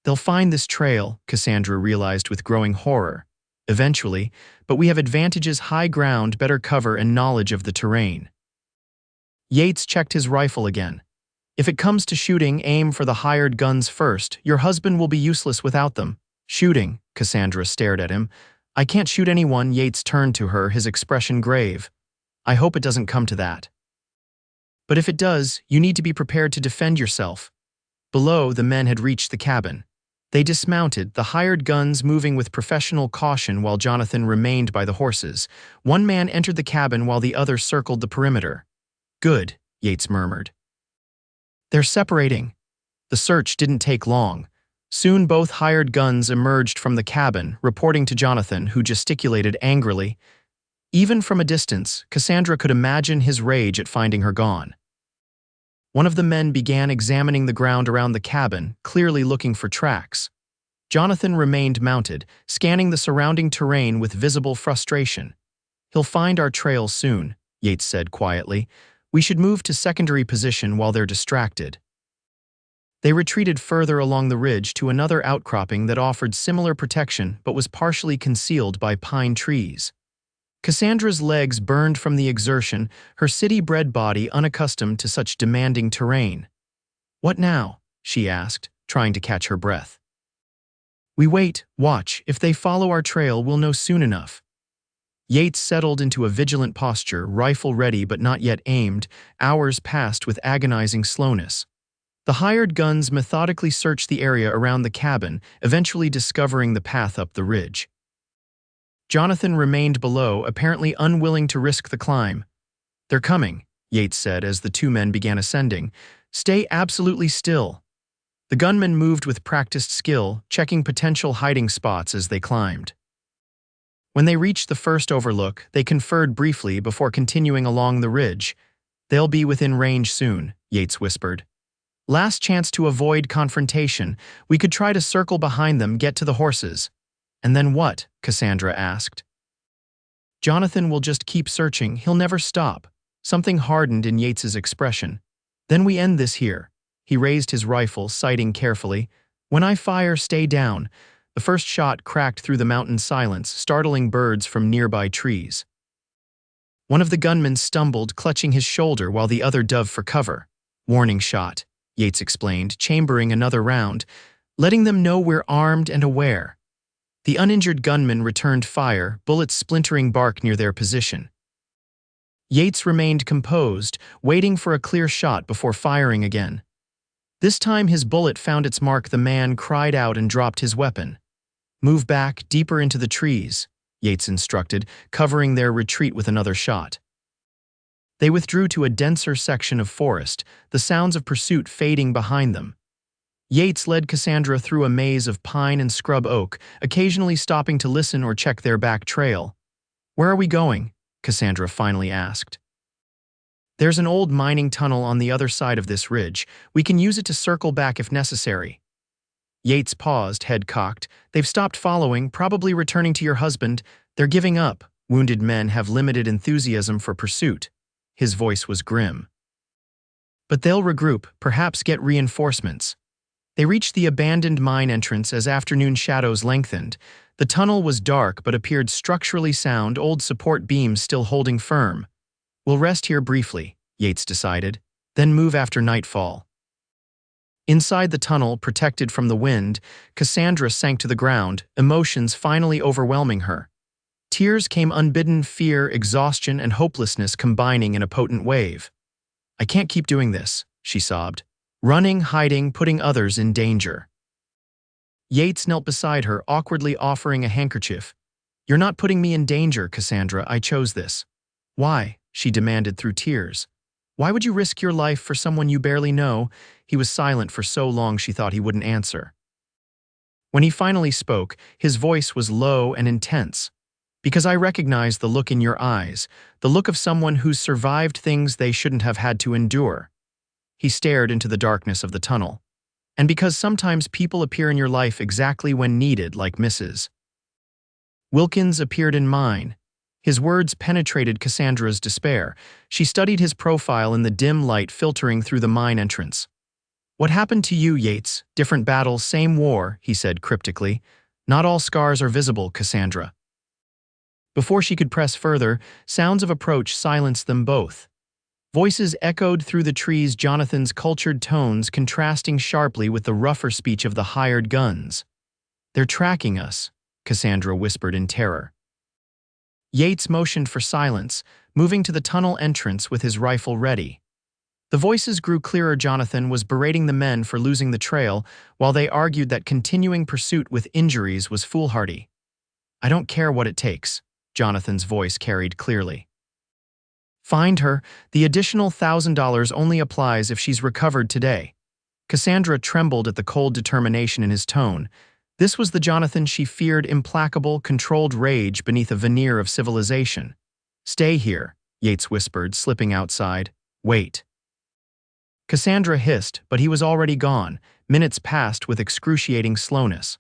[SPEAKER 1] They'll find this trail," Cassandra realized with growing horror. "Eventually, but we have advantages: high ground, better cover, and knowledge of the terrain." Yates checked his rifle again. "If it comes to shooting, aim for the hired guns first. Your husband will be useless without them." "Shooting?" Cassandra stared at him. "I can't shoot anyone." Yates turned to her, his expression grave. "I hope it doesn't come to that. But if it does, you need to be prepared to defend yourself." Below, the men had reached the cabin. They dismounted, the hired guns moving with professional caution while Jonathan remained by the horses. One man entered the cabin while the other circled the perimeter. "Good," Yates murmured. "They're separating." The search didn't take long. Soon both hired guns emerged from the cabin, reporting to Jonathan, who gesticulated angrily. Even from a distance, Cassandra could imagine his rage at finding her gone. One of the men began examining the ground around the cabin, clearly looking for tracks. Jonathan remained mounted, scanning the surrounding terrain with visible frustration. "He'll find our trail soon," Yates said quietly. "We should move to secondary position while they're distracted." They retreated further along the ridge to another outcropping that offered similar protection but was partially concealed by pine trees. Cassandra's legs burned from the exertion, her city-bred body unaccustomed to such demanding terrain. "What now?" she asked, trying to catch her breath. "We wait, watch. If they follow our trail, we'll know soon enough." Yates settled into a vigilant posture, rifle ready but not yet aimed. Hours passed with agonizing slowness. The hired guns methodically searched the area around the cabin, eventually discovering the path up the ridge. Jonathan remained below, apparently unwilling to risk the climb. "They're coming," Yates said as the two men began ascending. "Stay absolutely still." The gunmen moved with practiced skill, checking potential hiding spots as they climbed. When they reached the first overlook, they conferred briefly before continuing along the ridge. "They'll be within range soon," Yates whispered. "Last chance to avoid confrontation. We could try to circle behind them, get to the horses." "And then what?" Cassandra asked. "Jonathan will just keep searching. He'll never stop." Something hardened in Yates's expression. "Then we end this here." He raised his rifle, sighting carefully. "When I fire, stay down." The first shot cracked through the mountain silence, startling birds from nearby trees. One of the gunmen stumbled, clutching his shoulder while the other dove for cover. "Warning shot," Yates explained, chambering another round, "letting them know we're armed and aware." The uninjured gunman returned fire, bullets splintering bark near their position. Yates remained composed, waiting for a clear shot before firing again. This time his bullet found its mark. The man cried out and dropped his weapon. "Move back, deeper into the trees," Yates instructed, covering their retreat with another shot. They withdrew to a denser section of forest, the sounds of pursuit fading behind them. Yates led Cassandra through a maze of pine and scrub oak, occasionally stopping to listen or check their back trail. "Where are we going?" Cassandra finally asked. "There's an old mining tunnel on the other side of this ridge. We can use it to circle back if necessary." Yates paused, head cocked. "They've stopped following, probably returning to your husband. They're giving up. Wounded men have limited enthusiasm for pursuit." His voice was grim. "But they'll regroup, perhaps get reinforcements." They reached the abandoned mine entrance as afternoon shadows lengthened. The tunnel was dark but appeared structurally sound, old support beams still holding firm. "We'll rest here briefly," Yates decided, "then move after nightfall." Inside the tunnel, protected from the wind, Cassandra sank to the ground, emotions finally overwhelming her. Tears came unbidden, fear, exhaustion, and hopelessness combining in a potent wave. "I can't keep doing this," she sobbed. "Running, hiding, putting others in danger." Yates knelt beside her, awkwardly offering a handkerchief. "You're not putting me in danger, Cassandra. I chose this." "Why?" she demanded through tears. "Why would you risk your life for someone you barely know?" He was silent for so long she thought he wouldn't answer. When he finally spoke, his voice was low and intense. "Because I recognize the look in your eyes, the look of someone who's survived things they shouldn't have had to endure." He stared into the darkness of the tunnel. "And because sometimes people appear in your life exactly when needed, like Mrs. Wilkins appeared in mine." His words penetrated Cassandra's despair. She studied his profile in the dim light filtering through the mine entrance. "What happened to you, Yates? Different battle, same war," he said cryptically. "Not all scars are visible, Cassandra." Before she could press further, sounds of approach silenced them both. Voices echoed through the trees, Jonathan's cultured tones contrasting sharply with the rougher speech of the hired guns. "They're tracking us," Cassandra whispered in terror. Yates motioned for silence, moving to the tunnel entrance with his rifle ready. The voices grew clearer. Jonathan was berating the men for losing the trail, while they argued that continuing pursuit with injuries was foolhardy. "I don't care what it takes," Jonathan's voice carried clearly. "Find her. The additional $1,000 only applies if she's recovered today." Cassandra trembled at the cold determination in his tone. This was the Jonathan she feared, implacable, controlled rage beneath a veneer of civilization. Stay here, Yates whispered, slipping outside. Wait. Cassandra hissed, but he was already gone. Minutes passed with excruciating slowness.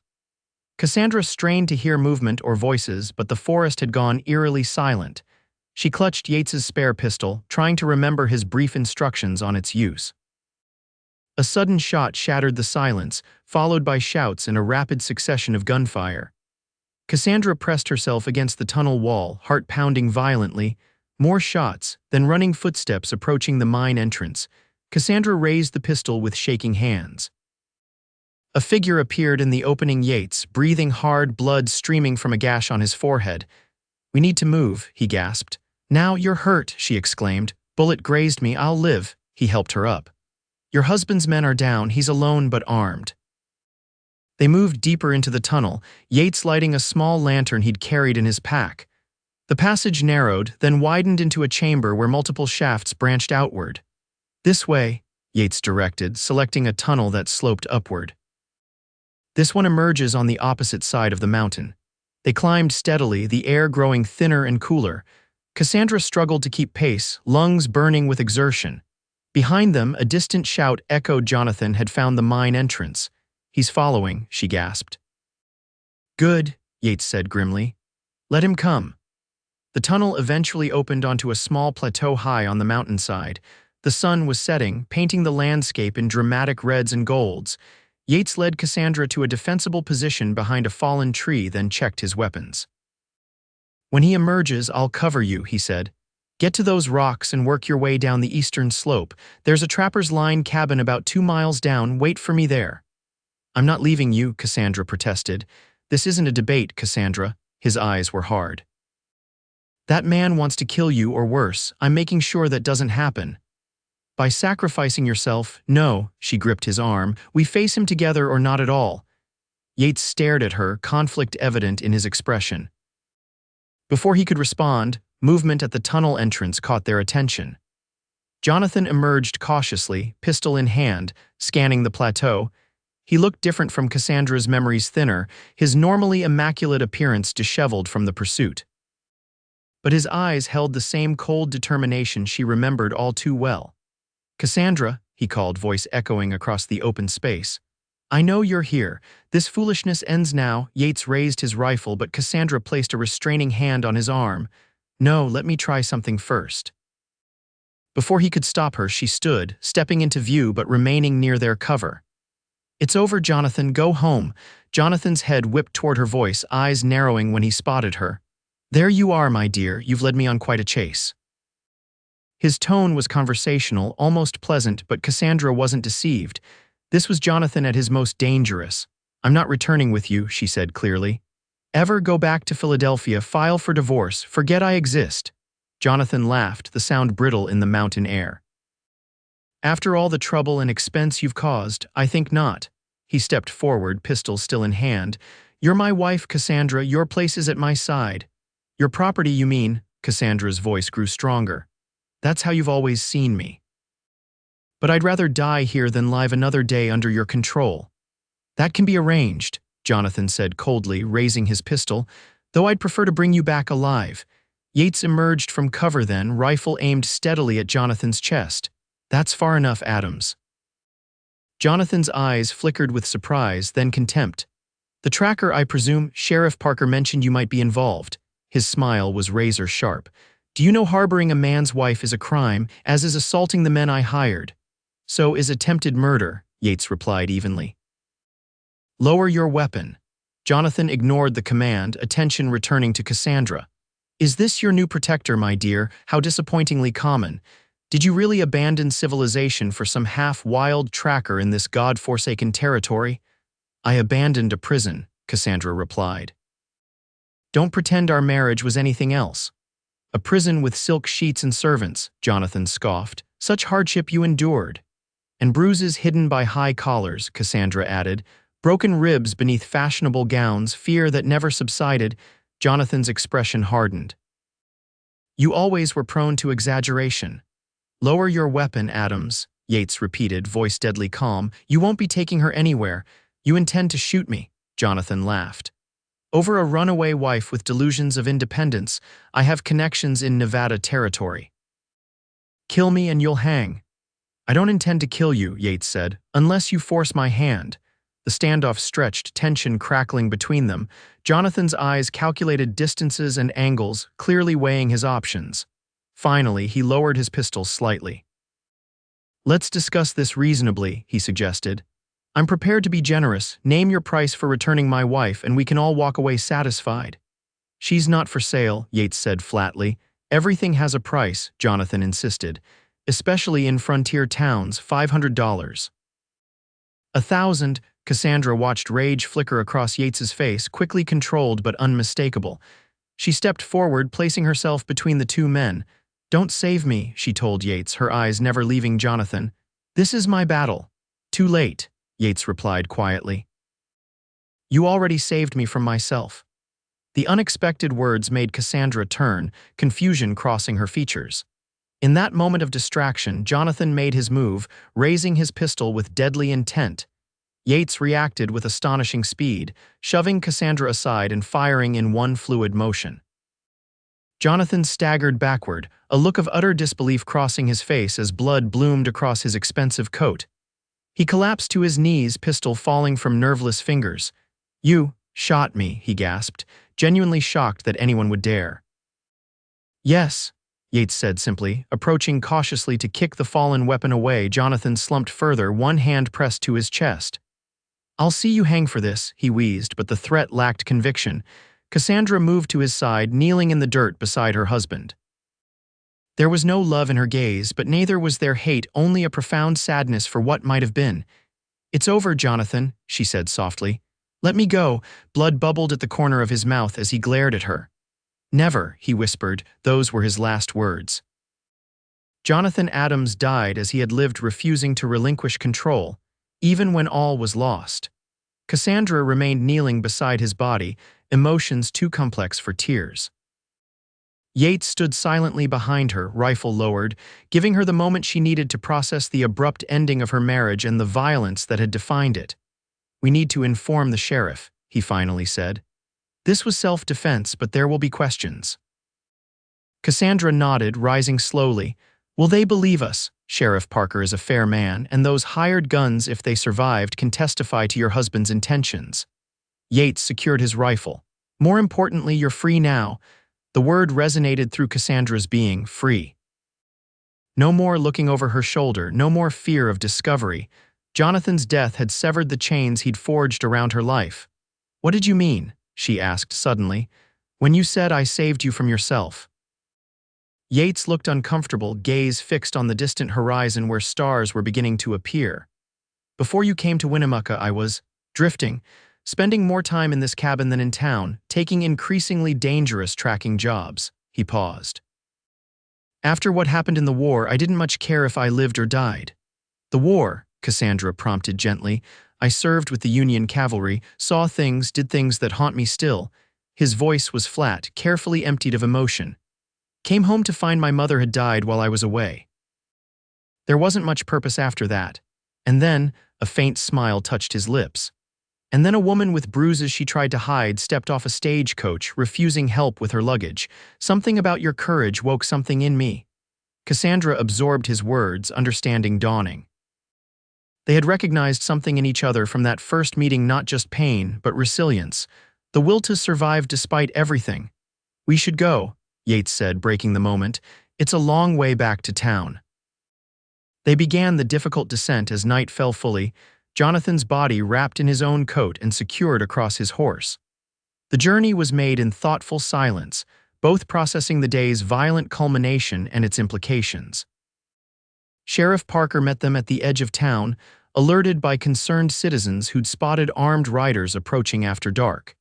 [SPEAKER 1] Cassandra strained to hear movement or voices, but the forest had gone eerily silent. She clutched Yates's spare pistol, trying to remember his brief instructions on its use. A sudden shot shattered the silence, followed by shouts and a rapid succession of gunfire. Cassandra pressed herself against the tunnel wall, heart pounding violently. More shots, then running footsteps approaching the mine entrance. Cassandra raised the pistol with shaking hands. A figure appeared in the opening. Yates, breathing hard, blood streaming from a gash on his forehead. "We need to move," he gasped. "Now you're hurt," she exclaimed. "Bullet grazed me, I'll live." He helped her up. "Your husband's men are down, he's alone but armed." They moved deeper into the tunnel, Yates lighting a small lantern he'd carried in his pack. The passage narrowed, then widened into a chamber where multiple shafts branched outward. "This way," Yates directed, selecting a tunnel that sloped upward. "This one emerges on the opposite side of the mountain." They climbed steadily, the air growing thinner and cooler. Cassandra struggled to keep pace, lungs burning with exertion. Behind them, a distant shout echoed. Jonathan had found the mine entrance. "He's following," she gasped. "Good," Yates said grimly. "Let him come." The tunnel eventually opened onto a small plateau high on the mountainside. The sun was setting, painting the landscape in dramatic reds and golds. Yates led Cassandra to a defensible position behind a fallen tree, then checked his weapons. "When he emerges, I'll cover you," he said. "Get to those rocks and work your way down the eastern slope. There's a trapper's line cabin about 2 miles down. Wait for me there." "I'm not leaving you," Cassandra protested. "This isn't a debate, Cassandra." His eyes were hard. "That man wants to kill you or worse. I'm making sure that doesn't happen." "By sacrificing yourself?" "No," she gripped his arm. "We face him together or not at all." Yates stared at her, conflict evident in his expression. Before he could respond, movement at the tunnel entrance caught their attention. Jonathan emerged cautiously, pistol in hand, scanning the plateau. He looked different from Cassandra's, memories thinner, his normally immaculate appearance disheveled from the pursuit. But his eyes held the same cold determination she remembered all too well. "Cassandra," he called, voice echoing across the open space. "I know you're here. This foolishness ends now." Yates raised his rifle, but Cassandra placed a restraining hand on his arm. "No, let me try something first." Before he could stop her, she stood, stepping into view but remaining near their cover. "It's over, Jonathan. Go home." Jonathan's head whipped toward her, voice, eyes narrowing when he spotted her. "There you are, my dear. You've led me on quite a chase." His tone was conversational, almost pleasant, but Cassandra wasn't deceived. This was Jonathan at his most dangerous. "I'm not returning with you," she said clearly. "Ever go back to Philadelphia, file for divorce, forget I exist." Jonathan laughed, the sound brittle in the mountain air. "After all the trouble and expense you've caused, I think not." He stepped forward, pistol still in hand. "You're my wife, Cassandra. Your place is at my side." "Your property, you mean?" Cassandra's voice grew stronger. "That's how you've always seen me. But I'd rather die here than live another day under your control." "That can be arranged," Jonathan said coldly, raising his pistol, "though I'd prefer to bring you back alive." Yates emerged from cover then, rifle aimed steadily at Jonathan's chest. "That's far enough, Adams." Jonathan's eyes flickered with surprise, then contempt. "The tracker, I presume. Sheriff Parker mentioned you might be involved." His smile was razor sharp. "Do you know harboring a man's wife is a crime, as is assaulting the men I hired?" "So is attempted murder," Yates replied evenly. "Lower your weapon." Jonathan ignored the command, attention returning to Cassandra. "Is this your new protector, my dear? How disappointingly common. Did you really abandon civilization for some half-wild tracker in this God-forsaken territory?" "I abandoned a prison," Cassandra replied. "Don't pretend our marriage was anything else." "A prison with silk sheets and servants," Jonathan scoffed. "Such hardship you endured." "And bruises hidden by high collars," Cassandra added. "Broken ribs beneath fashionable gowns, fear that never subsided." Jonathan's expression hardened. "You always were prone to exaggeration." "Lower your weapon, Adams," Yates repeated, voice deadly calm. "You won't be taking her anywhere. You intend to shoot me." Jonathan laughed. Over a runaway wife with delusions of independence, I have connections in Nevada territory. Kill me and you'll hang. I don't intend to kill you, Yates said, unless you force my hand. The standoff stretched, tension crackling between them. Jonathan's eyes calculated distances and angles, clearly weighing his options. Finally, he lowered his pistol slightly. Let's discuss this reasonably, he suggested. I'm prepared to be generous. Name your price for returning my wife, and we can all walk away satisfied. She's not for sale, Yates said flatly. Everything has a price, Jonathan insisted. Especially in frontier towns, $500. 1,000, Cassandra watched rage flicker across Yates's face, quickly controlled but unmistakable. She stepped forward, placing herself between the two men. Don't save me, she told Yates, her eyes never leaving Jonathan. This is my battle. Too late, Yates replied quietly. You already saved me from myself. The unexpected words made Cassandra turn, confusion crossing her features. In that moment of distraction, Jonathan made his move, raising his pistol with deadly intent. Yates reacted with astonishing speed, shoving Cassandra aside and firing in one fluid motion. Jonathan staggered backward, a look of utter disbelief crossing his face as blood bloomed across his expensive coat. He collapsed to his knees, pistol falling from nerveless fingers. You shot me, he gasped, genuinely shocked that anyone would dare. Yes, Yates said simply, approaching cautiously to kick the fallen weapon away. Jonathan slumped further, one hand pressed to his chest. I'll see you hang for this, he wheezed, but the threat lacked conviction. Cassandra moved to his side, kneeling in the dirt beside her husband. There was no love in her gaze, but neither was there hate, only a profound sadness for what might have been. It's over, Jonathan, she said softly. Let me go. Blood bubbled at the corner of his mouth as he glared at her. Never, he whispered, those were his last words. Jonathan Adams died as he had lived, refusing to relinquish control, even when all was lost. Cassandra remained kneeling beside his body, emotions too complex for tears. Yates stood silently behind her, rifle lowered, giving her the moment she needed to process the abrupt ending of her marriage and the violence that had defined it. We need to inform the sheriff, he finally said. This was self-defense, but there will be questions. Cassandra nodded, rising slowly. Will they believe us? Sheriff Parker is a fair man, and those hired guns, if they survived, can testify to your husband's intentions. Yates secured his rifle. More importantly, you're free now. The word resonated through Cassandra's being, free. No more looking over her shoulder, no more fear of discovery. Jonathan's death had severed the chains he'd forged around her life. What did you mean? She asked suddenly. When you said I saved you from yourself. Yates looked uncomfortable, gaze fixed on the distant horizon where stars were beginning to appear. Before you came to Winnemucca, I was drifting, spending more time in this cabin than in town, taking increasingly dangerous tracking jobs. He paused. After what happened in the war, I didn't much care if I lived or died. The war, Cassandra prompted gently. I served with the Union cavalry, saw things, did things that haunt me still. His voice was flat, carefully emptied of emotion. Came home to find my mother had died while I was away. There wasn't much purpose after that. And then, a faint smile touched his lips. And then a woman with bruises she tried to hide stepped off a stagecoach, refusing help with her luggage. Something about your courage woke something in me. Cassandra absorbed his words, understanding dawning. They had recognized something in each other from that first meeting, not just pain, but resilience. The will to survive despite everything. We should go, Yates said, breaking the moment. It's a long way back to town. They began the difficult descent as night fell fully, Jonathan's body wrapped in his own coat and secured across his horse. The journey was made in thoughtful silence, both processing the day's violent culmination and its implications. Sheriff Parker met them at the edge of town, alerted by concerned citizens who'd spotted armed riders approaching after dark.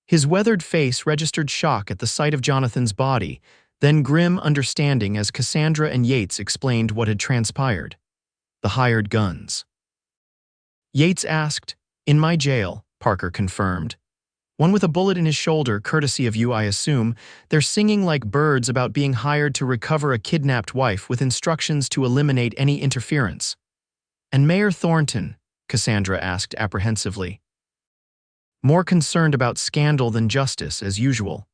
[SPEAKER 1] His weathered face registered shock at the sight of Jonathan's body, then grim understanding as Cassandra and Yates explained what had transpired. The hired guns. Yates asked, In my jail, Parker confirmed. One with a bullet in his shoulder, courtesy of you, I assume. They're singing like birds about being hired to recover a kidnapped wife with instructions to eliminate any interference. And Mayor Thornton? Cassandra asked apprehensively. more concerned about scandal than justice, as usual.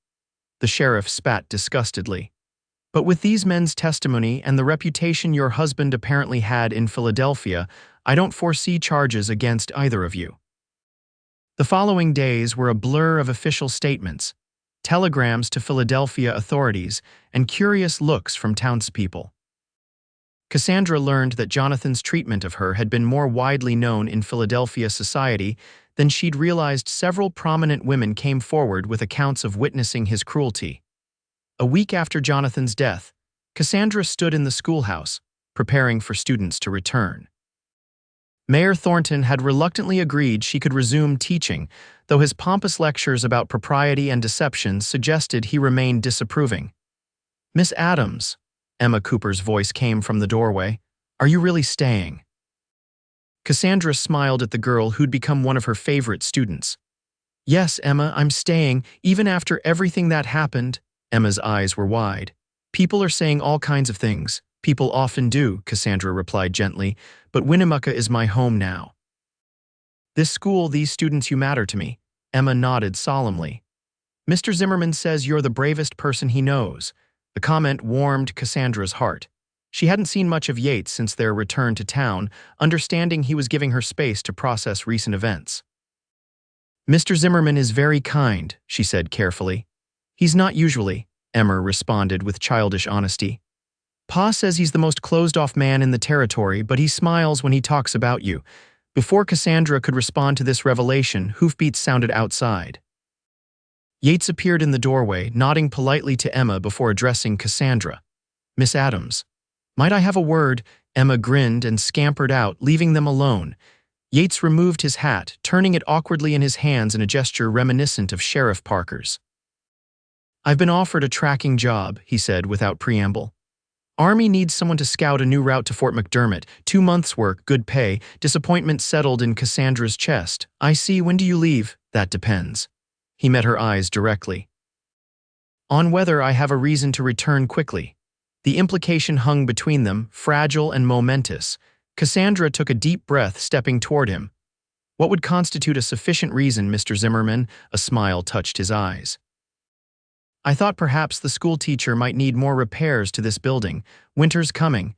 [SPEAKER 1] The sheriff spat disgustedly. But with these men's testimony and the reputation your husband apparently had in Philadelphia, I don't foresee charges against either of you. The following days were a blur of official statements, telegrams to Philadelphia authorities, and curious looks from townspeople. Cassandra learned that Jonathan's treatment of her had been more widely known in Philadelphia society than she'd realized. Several prominent women came forward with accounts of witnessing his cruelty. A week after Jonathan's death, Cassandra stood in the schoolhouse, preparing for students to return. Mayor Thornton had reluctantly agreed she could resume teaching, though his pompous lectures about propriety and deception suggested he remained disapproving. "Miss Adams," Emma Cooper's voice came from the doorway, "are you really staying?" Cassandra smiled at the girl who'd become one of her favorite students. "Yes, Emma, I'm staying, even after everything that happened." Emma's eyes were wide. "People are saying all kinds of things. People often do," Cassandra replied gently, "but Winnemucca is my home now." "This school, these students, you matter to me," Emma nodded solemnly. "Mr. Zimmerman says you're the bravest person he knows." The comment warmed Cassandra's heart. She hadn't seen much of Yates since their return to town, understanding he was giving her space to process recent events. "Mr. Zimmerman is very kind," she said carefully. "He's not usually," Emma responded with childish honesty. "Pa says he's the most closed-off man in the territory, but he smiles when he talks about you." Before Cassandra could respond to this revelation, hoofbeats sounded outside. Yates appeared in the doorway, nodding politely to Emma before addressing Cassandra. "Miss Adams, might I have a word?" Emma grinned and scampered out, leaving them alone. Yates removed his hat, turning it awkwardly in his hands in a gesture reminiscent of Sheriff Parker's. "I've been offered a tracking job," he said without preamble. "Army needs someone to scout a new route to Fort McDermott. 2 months' work, good pay." Disappointment settled in Cassandra's chest. "I see. When do you leave?" "That depends." He met her eyes directly. "On whether I have a reason to return quickly." The implication hung between them, fragile and momentous. Cassandra took a deep breath, stepping toward him. "What would constitute a sufficient reason, Mr. Zimmerman?" A smile touched his eyes. "I thought perhaps the schoolteacher might need more repairs to this building. Winter's coming.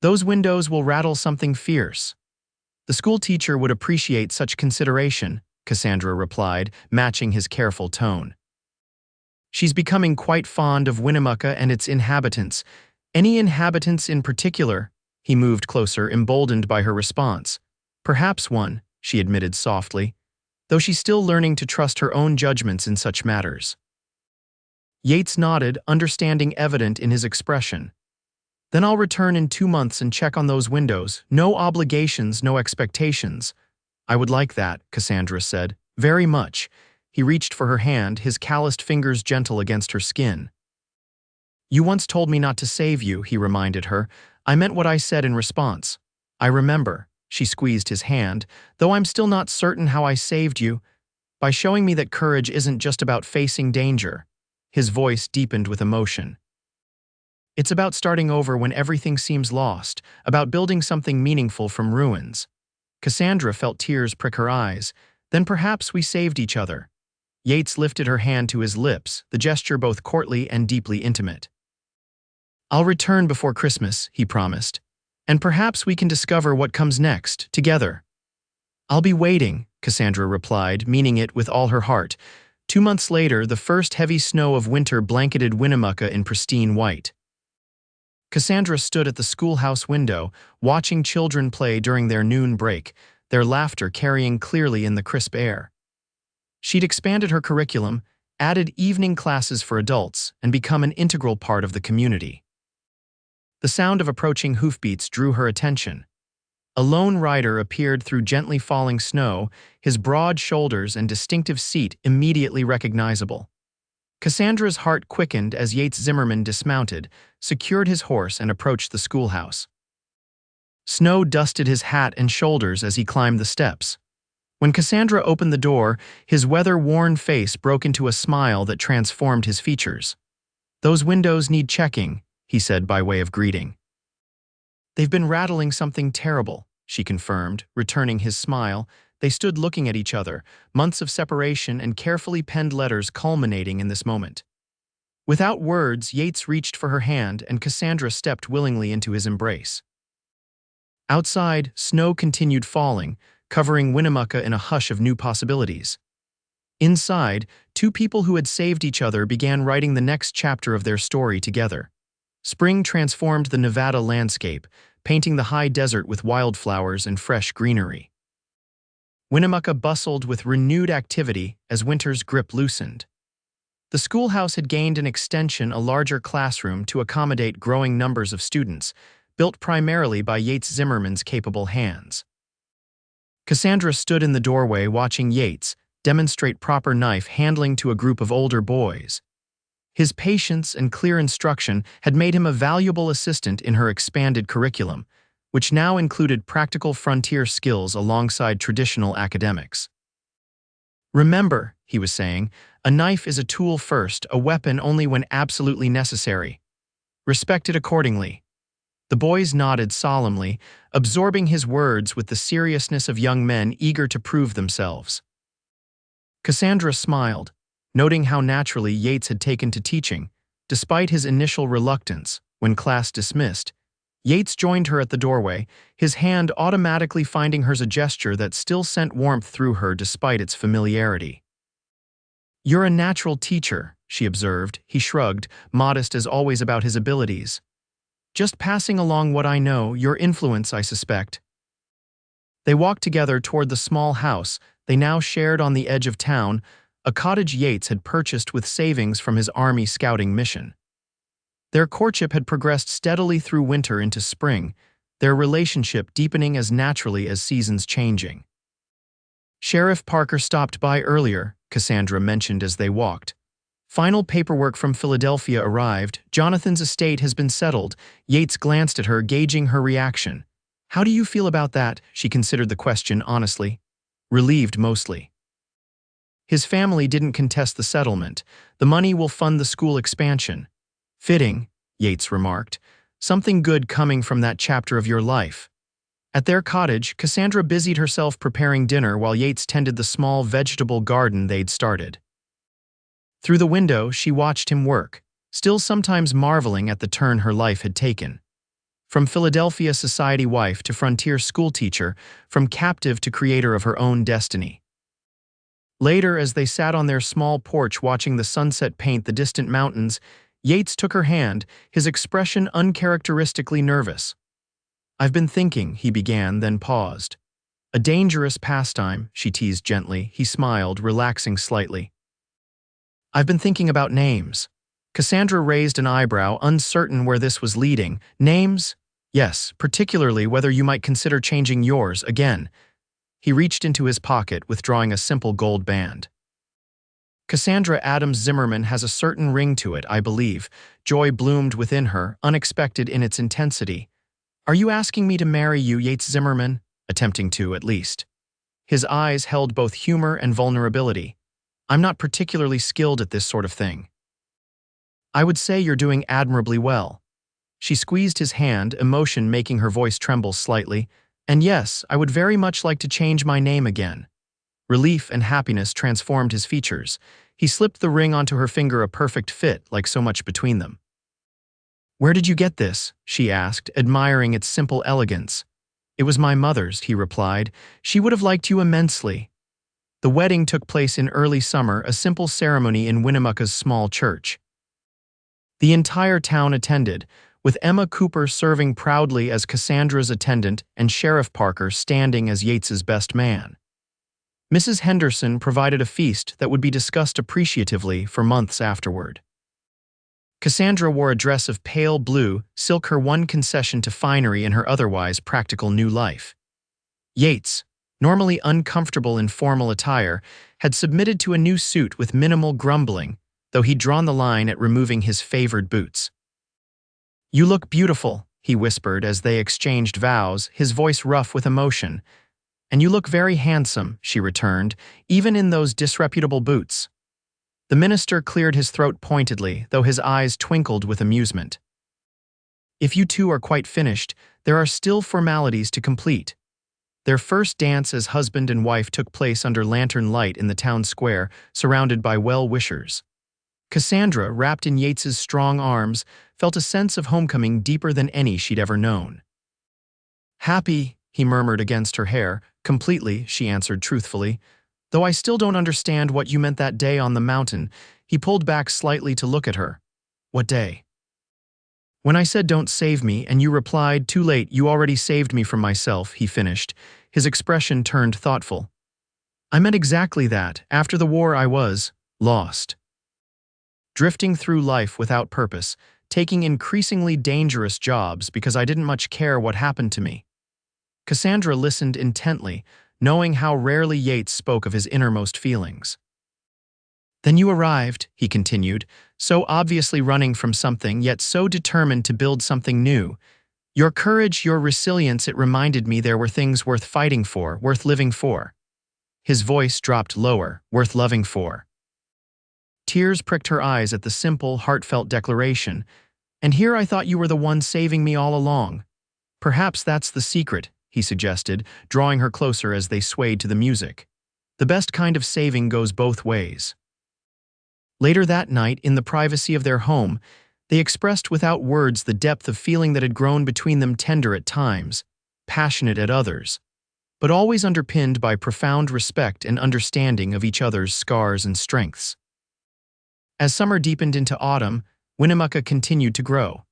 [SPEAKER 1] Those windows will rattle something fierce." "The schoolteacher would appreciate such consideration," Cassandra replied, matching his careful tone. "She's becoming quite fond of Winnemucca and its inhabitants." "Any inhabitants in particular?" He moved closer, emboldened by her response. "Perhaps one," she admitted softly, though she's still learning to trust her own judgments in such matters. Yates nodded, understanding evident in his expression. "Then I'll return in 2 months and check on those windows. No obligations, no expectations." "I would like that," Cassandra said. "Very much." He reached for her hand, his calloused fingers gentle against her skin. "You once told me not to save you," he reminded her. "I meant what I said in response." "I remember." She squeezed his hand, "though I'm still not certain how I saved you." "By showing me that courage isn't just about facing danger." His voice deepened with emotion. "It's about starting over when everything seems lost, about building something meaningful from ruins." Cassandra felt tears prick her eyes. "Then perhaps we saved each other." Yates lifted her hand to his lips, the gesture both courtly and deeply intimate. "I'll return before Christmas," he promised, "and perhaps we can discover what comes next, together." "I'll be waiting," Cassandra replied, meaning it with all her heart. 2 months later, the first heavy snow of winter blanketed Winnemucca in pristine white. Cassandra stood at the schoolhouse window, watching children play during their noon break, their laughter carrying clearly in the crisp air. She'd expanded her curriculum, added evening classes for adults, and become an integral part of the community. The sound of approaching hoofbeats drew her attention. A lone rider appeared through gently falling snow, his broad shoulders and distinctive seat immediately recognizable. Cassandra's heart quickened as Yates Zimmerman dismounted, secured his horse, and approached the schoolhouse. Snow dusted his hat and shoulders as he climbed the steps. When Cassandra opened the door, his weather-worn face broke into a smile that transformed his features. "Those windows need checking," he said by way of greeting. "They've been rattling something terrible," she confirmed, returning his smile. They stood looking at each other, months of separation and carefully penned letters culminating in this moment. Without words, Yates reached for her hand and Cassandra stepped willingly into his embrace. Outside, snow continued falling, covering Winnemucca in a hush of new possibilities. Inside, two people who had saved each other began writing the next chapter of their story together. Spring transformed the Nevada landscape, painting the high desert with wildflowers and fresh greenery. Winnemucca bustled with renewed activity as winter's grip loosened. The schoolhouse had gained an extension, a larger classroom to accommodate growing numbers of students, built primarily by Yates Zimmerman's capable hands. Cassandra stood in the doorway watching Yates demonstrate proper knife handling to a group of older boys. His patience and clear instruction had made him a valuable assistant in her expanded curriculum, which now included practical frontier skills alongside traditional academics. "Remember," he was saying, "a knife is a tool first, a weapon only when absolutely necessary. Respect it accordingly." The boys nodded solemnly, absorbing his words with the seriousness of young men eager to prove themselves. Cassandra smiled, noting how naturally Yates had taken to teaching. Despite his initial reluctance, when class dismissed, Yates joined her at the doorway, his hand automatically finding hers, a gesture that still sent warmth through her despite its familiarity. "You're a natural teacher," she observed. He shrugged, modest as always about his abilities. "Just passing along what I know, your influence, I suspect." They walked together toward the small house they now shared on the edge of town, a cottage Yates had purchased with savings from his Army scouting mission. Their courtship had progressed steadily through winter into spring, their relationship deepening as naturally as seasons changing. "Sheriff Parker stopped by earlier," Cassandra mentioned as they walked. "Final paperwork from Philadelphia arrived. Jonathan's estate has been settled." Yates glanced at her, gauging her reaction. "How do you feel about that?" She considered the question honestly. "Relieved, mostly." His family didn't contest the settlement. "The money will fund the school expansion." "Fitting," Yates remarked. "Something good coming from that chapter of your life." At their cottage, Cassandra busied herself preparing dinner while Yates tended the small vegetable garden they'd started. Through the window, she watched him work, still sometimes marveling at the turn her life had taken. From Philadelphia society wife to frontier schoolteacher, from captive to creator of her own destiny. Later, as they sat on their small porch watching the sunset paint the distant mountains, Yates took her hand, his expression uncharacteristically nervous. "I've been thinking," he began, then paused. "A dangerous pastime," she teased gently. He smiled, relaxing slightly. "I've been thinking about names." Cassandra raised an eyebrow, uncertain where this was leading. "Names?" "Yes, particularly whether you might consider changing yours again." He reached into his pocket, withdrawing a simple gold band. "Cassandra Adams Zimmerman has a certain ring to it, I believe." Joy bloomed within her, unexpected in its intensity. "Are you asking me to marry you, Yates Zimmerman?" Attempting to, at least. His eyes held both humor and vulnerability. "I'm not particularly skilled at this sort of thing." "I would say you're doing admirably well." She squeezed his hand, emotion making her voice tremble slightly. "And yes, I would very much like to change my name again." Relief and happiness transformed his features. He slipped the ring onto her finger, a perfect fit, like so much between them. "Where did you get this?" she asked, admiring its simple elegance. "It was my mother's," he replied. "She would have liked you immensely." The wedding took place in early summer, a simple ceremony in Winnemucca's small church. The entire town attended, with Emma Cooper serving proudly as Cassandra's attendant and Sheriff Parker standing as Yates's best man. Mrs. Henderson provided a feast that would be discussed appreciatively for months afterward. Cassandra wore a dress of pale blue silk, her one concession to finery in her otherwise practical new life. Yates, normally uncomfortable in formal attire, had submitted to a new suit with minimal grumbling, though he'd drawn the line at removing his favored boots. "You look beautiful," he whispered as they exchanged vows, his voice rough with emotion. "And you look very handsome," she returned, "even in those disreputable boots." The minister cleared his throat pointedly, though his eyes twinkled with amusement. "If you two are quite finished, there are still formalities to complete." Their first dance as husband and wife took place under lantern light in the town square, surrounded by well-wishers. Cassandra, wrapped in Yates's strong arms, felt a sense of homecoming deeper than any she'd ever known. "Happy," he murmured against her hair. "Completely," she answered truthfully. "Though I still don't understand what you meant that day on the mountain." He pulled back slightly to look at her. "What day?" "When I said don't save me, and you replied, 'Too late, you already saved me from myself,'" he finished. His expression turned thoughtful. "I meant exactly that. After the war I was lost. Drifting through life without purpose, taking increasingly dangerous jobs because I didn't much care what happened to me." Cassandra listened intently, knowing how rarely Yates spoke of his innermost feelings. "Then you arrived," he continued, "so obviously running from something, yet so determined to build something new. Your courage, your resilience, it reminded me there were things worth fighting for, worth living for." His voice dropped lower. "Worth loving for." Tears pricked her eyes at the simple, heartfelt declaration. "And here I thought you were the one saving me all along." "Perhaps that's the secret," he suggested, drawing her closer as they swayed to the music. "The best kind of saving goes both ways." Later that night, in the privacy of their home, they expressed without words the depth of feeling that had grown between them, tender at times, passionate at others, but always underpinned by profound respect and understanding of each other's scars and strengths. As summer deepened into autumn, Winnemucca continued to grow.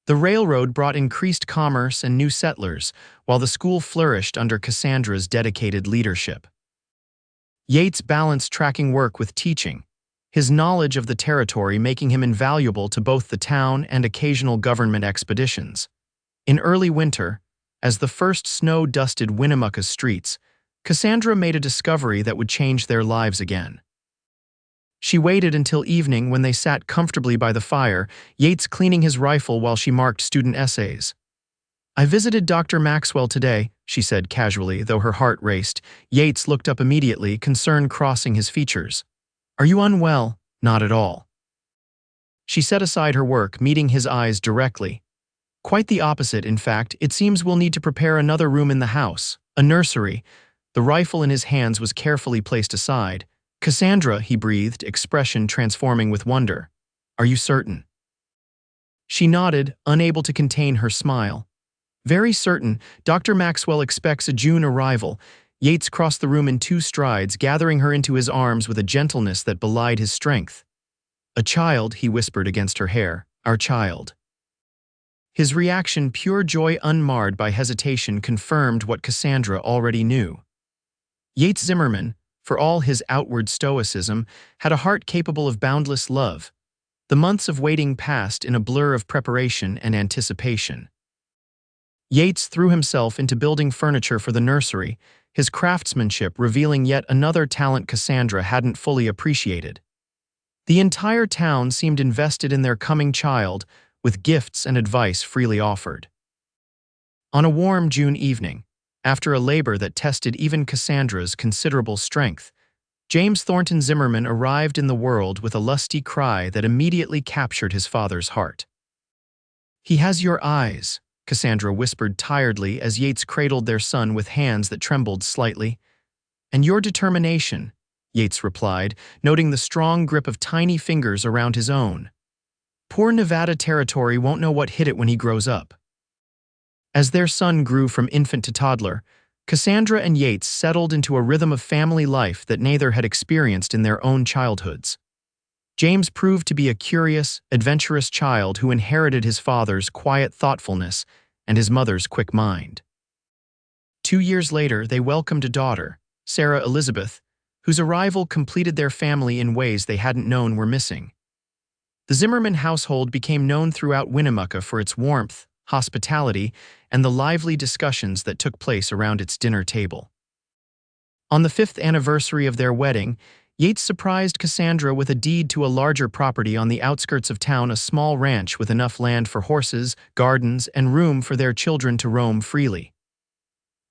[SPEAKER 1] The railroad brought increased commerce and new settlers, while the school flourished under Cassandra's dedicated leadership. Yates balanced tracking work with teaching, his knowledge of the territory making him invaluable to both the town and occasional government expeditions. In early winter, as the first snow dusted Winnemucca's streets, Cassandra made a discovery that would change their lives again. She waited until evening when they sat comfortably by the fire, Yates cleaning his rifle while she marked student essays. "I visited Dr. Maxwell today," she said casually, though her heart raced. Yates looked up immediately, concern crossing his features. "Are you unwell?" "Not at all." She set aside her work, meeting his eyes directly. "Quite the opposite, in fact. It seems we'll need to prepare another room in the house, a nursery." The rifle in his hands was carefully placed aside. "Cassandra," he breathed, expression transforming with wonder. "Are you certain?" She nodded, unable to contain her smile. "Very certain. Dr. Maxwell expects a June arrival." Yates crossed the room in 2 strides, gathering her into his arms with a gentleness that belied his strength. "A child," he whispered against her hair. "Our child." His reaction, pure joy unmarred by hesitation, confirmed what Cassandra already knew. Yates Zimmerman, for all his outward stoicism, had a heart capable of boundless love. The months of waiting passed in a blur of preparation and anticipation. Yates threw himself into building furniture for the nursery, his craftsmanship revealing yet another talent Cassandra hadn't fully appreciated. The entire town seemed invested in their coming child, with gifts and advice freely offered. On a warm June evening, after a labor that tested even Cassandra's considerable strength, James Thornton Zimmerman arrived in the world with a lusty cry that immediately captured his father's heart. "He has your eyes," Cassandra whispered tiredly as Yates cradled their son with hands that trembled slightly. "And your determination," Yates replied, noting the strong grip of tiny fingers around his own. "Poor Nevada territory won't know what hit it when he grows up." As their son grew from infant to toddler, Cassandra and Yates settled into a rhythm of family life that neither had experienced in their own childhoods. James proved to be a curious, adventurous child who inherited his father's quiet thoughtfulness and his mother's quick mind. 2 years later, they welcomed a daughter, Sarah Elizabeth, whose arrival completed their family in ways they hadn't known were missing. The Zimmerman household became known throughout Winnemucca for its warmth, hospitality, and the lively discussions that took place around its dinner table. On the 5th anniversary of their wedding, Yates surprised Cassandra with a deed to a larger property on the outskirts of town, a small ranch with enough land for horses, gardens, and room for their children to roam freely.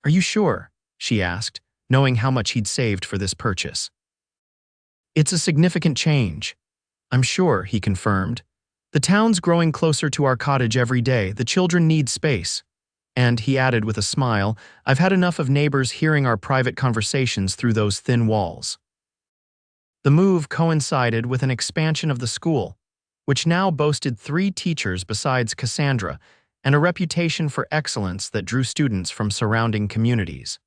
[SPEAKER 1] "Are you sure?" she asked, knowing how much he'd saved for this purchase. "It's a significant change." "I'm sure," he confirmed. "The town's growing closer to our cottage every day. The children need space." And he added with a smile, I've had enough of neighbors hearing our private conversations through those thin walls. The move coincided with an expansion of the school, which now boasted 3 teachers besides Cassandra, and a reputation for excellence that drew students from surrounding communities.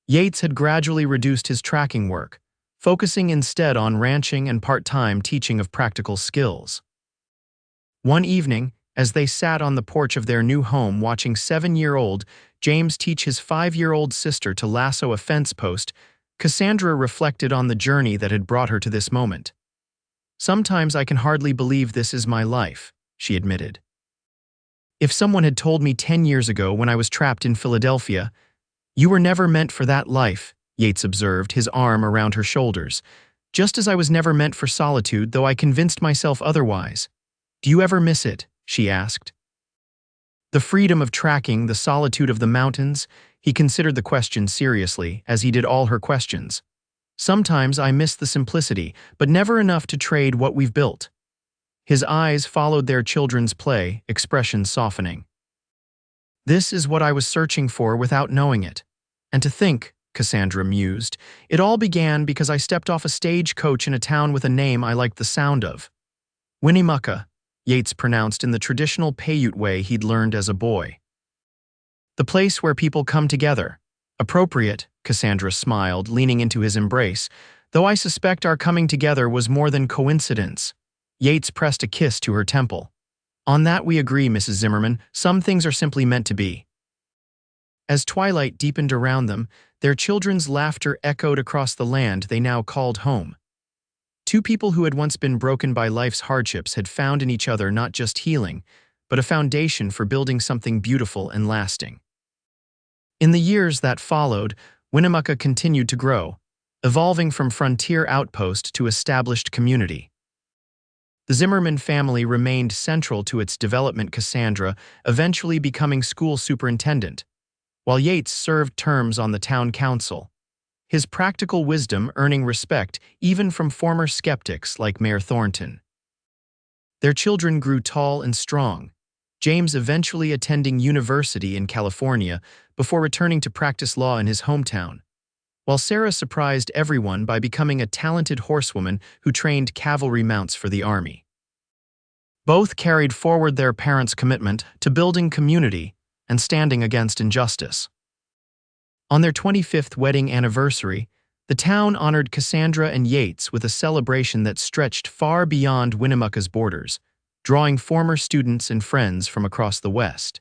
[SPEAKER 1] Yates had gradually reduced his tracking work, focusing instead on ranching and part-time teaching of practical skills. One evening, as they sat on the porch of their new home watching 7-year-old James teach his 5-year-old sister to lasso a fence post, Cassandra reflected on the journey that had brought her to this moment. Sometimes I can hardly believe this is my life, she admitted. If someone had told me 10 years ago when I was trapped in Philadelphia, you were never meant for that life, Yates observed, his arm around her shoulders. Just as I was never meant for solitude, though I convinced myself otherwise. Do you ever miss it? She asked. The freedom of tracking, the solitude of the mountains, he considered the question seriously, as he did all her questions. Sometimes I miss the simplicity, but never enough to trade what we've built. His eyes followed their children's play, expression softening. This is what I was searching for without knowing it. And to think, Cassandra mused, it all began because I stepped off a stagecoach in a town with a name I liked the sound of. Winnemucca, Yates pronounced in the traditional Paiute way he'd learned as a boy. The place where people come together. Appropriate, Cassandra smiled, leaning into his embrace, though I suspect our coming together was more than coincidence. Yates pressed a kiss to her temple. On that we agree, Mrs. Zimmerman. Some things are simply meant to be. As twilight deepened around them, their children's laughter echoed across the land they now called home. 2 people who had once been broken by life's hardships had found in each other not just healing, but a foundation for building something beautiful and lasting. In the years that followed, Winnemucca continued to grow, evolving from frontier outpost to established community. The Zimmerman family remained central to its development, Cassandra eventually becoming school superintendent, while Yates served terms on the town council, his practical wisdom earning respect even from former skeptics like Mayor Thornton. Their children grew tall and strong, James eventually attending university in California before returning to practice law in his hometown, while Sarah surprised everyone by becoming a talented horsewoman who trained cavalry mounts for the army. Both carried forward their parents' commitment to building community and standing against injustice. On their 25th wedding anniversary, the town honored Cassandra and Yates with a celebration that stretched far beyond Winnemucca's borders, drawing former students and friends from across the West.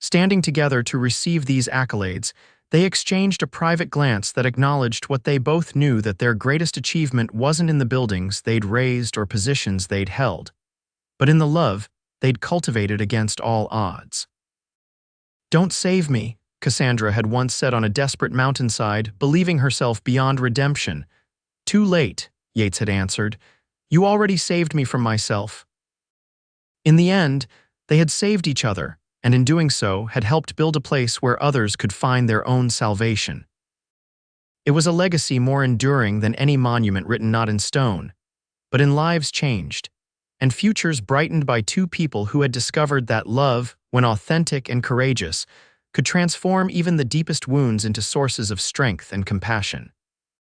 [SPEAKER 1] Standing together to receive these accolades, they exchanged a private glance that acknowledged what they both knew, that their greatest achievement wasn't in the buildings they'd raised or positions they'd held, but in the love they'd cultivated against all odds. Don't save me, Cassandra had once said on a desperate mountainside, believing herself beyond redemption. Too late, Yates had answered. You already saved me from myself. In the end, they had saved each other, and in doing so had helped build a place where others could find their own salvation. It was a legacy more enduring than any monument written not in stone, but in lives changed, and futures brightened by 2 people who had discovered that love, when authentic and courageous, could transform even the deepest wounds into sources of strength and compassion.